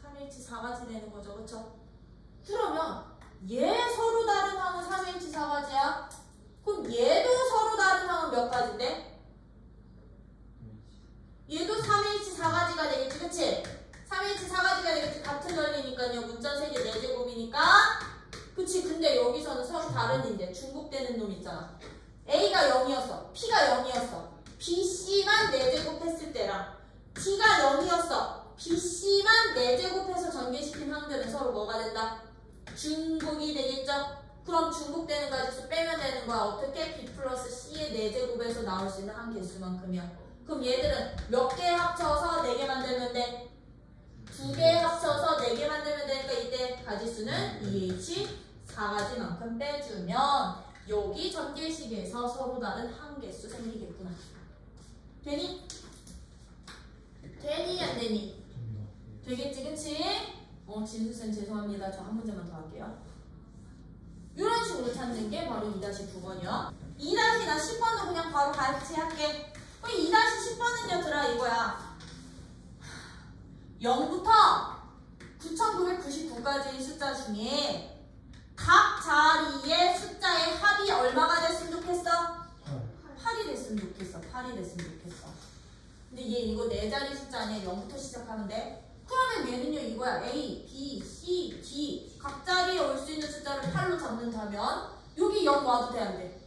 3H 4가지 되는 거죠. 그쵸? 그러면 얘 서로 다른 항은 3H 4가지야? 그럼 얘도 서로 다른 항은 몇 가지인데? 얘도 3H 4가지가 되겠지. 그치? 3H 4가지가 되겠지. 같은 원리니까요. 문자 세개 4제곱이니까. 그치? 근데 여기서는 서로 다른 인데 중복되는 놈 있잖아. A가 0이었어. P가 0이었어. BC만 4제곱 했을 때랑 D가 0이었어. BC만 4제곱해서 전개시킨 항들은 서로 뭐가 된다? 중복이 되겠죠? 그럼 중복되는 가지수 빼면 되는 거야. 어떻게? B 플러스 C의 4제곱에서 나올 수 있는 항 개수만큼이야. 그럼 얘들은 몇 개 합쳐서 4개 만들면 돼? 2개 합쳐서 4개 만들면 되니까 이때 가지수는 2H 4가지만큼 빼주면 여기 전개식에서 서로 다른 항 개수 생기겠구나. 되니? 되니 안 되니? 되겠지 그치? 진수쌤 죄송합니다. 저 한 문제만 더 할게요. 이런 식으로 찾는 게 바로 2-9번이요. 2-나 10번도 그냥 바로 같이 할게. 2-10번은 얘들아 이거야. 0부터 9999까지의 숫자 중에 각 자리의 숫자의 합이 얼마가 됐으면 좋겠어? 8이 됐으면 좋겠어. 8이 됐으면 좋겠어. 근데 얘 이거 4자리 숫자 아니야. 0부터 시작하면 돼. 그러면 얘는요 이거야. A, B, C, D 각 자리에 올 수 있는 숫자를 8로 잡는다면 여기 0 와도 돼 안 돼?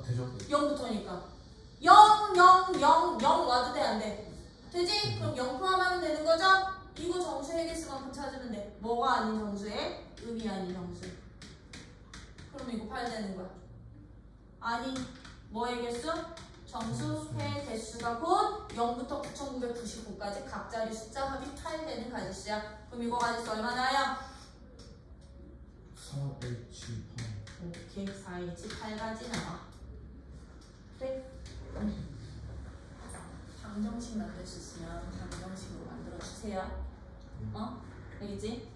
되죠. 0부터니까 0, 0, 0, 0 와도 돼 안 돼? 되지? 그럼 0 포함하면 되는 거죠? 이거 정수의 개수만큼 찾으면 돼. 뭐가 아닌 정수에? 음이 아닌 정수. 그럼 이거 8 되는 거야. 아니 뭐의 개수? 정수의 개수가 곧 0부터 9999까지 각 자리 숫자 합이 8 되는 가지수야. 그럼 이거 가지수 얼마 나요? 4H 8. 오케이, 4H 8가지 나와. 그래? 방정식 만들 수 있으면 방정식으로 만들어주세요. 알겠지?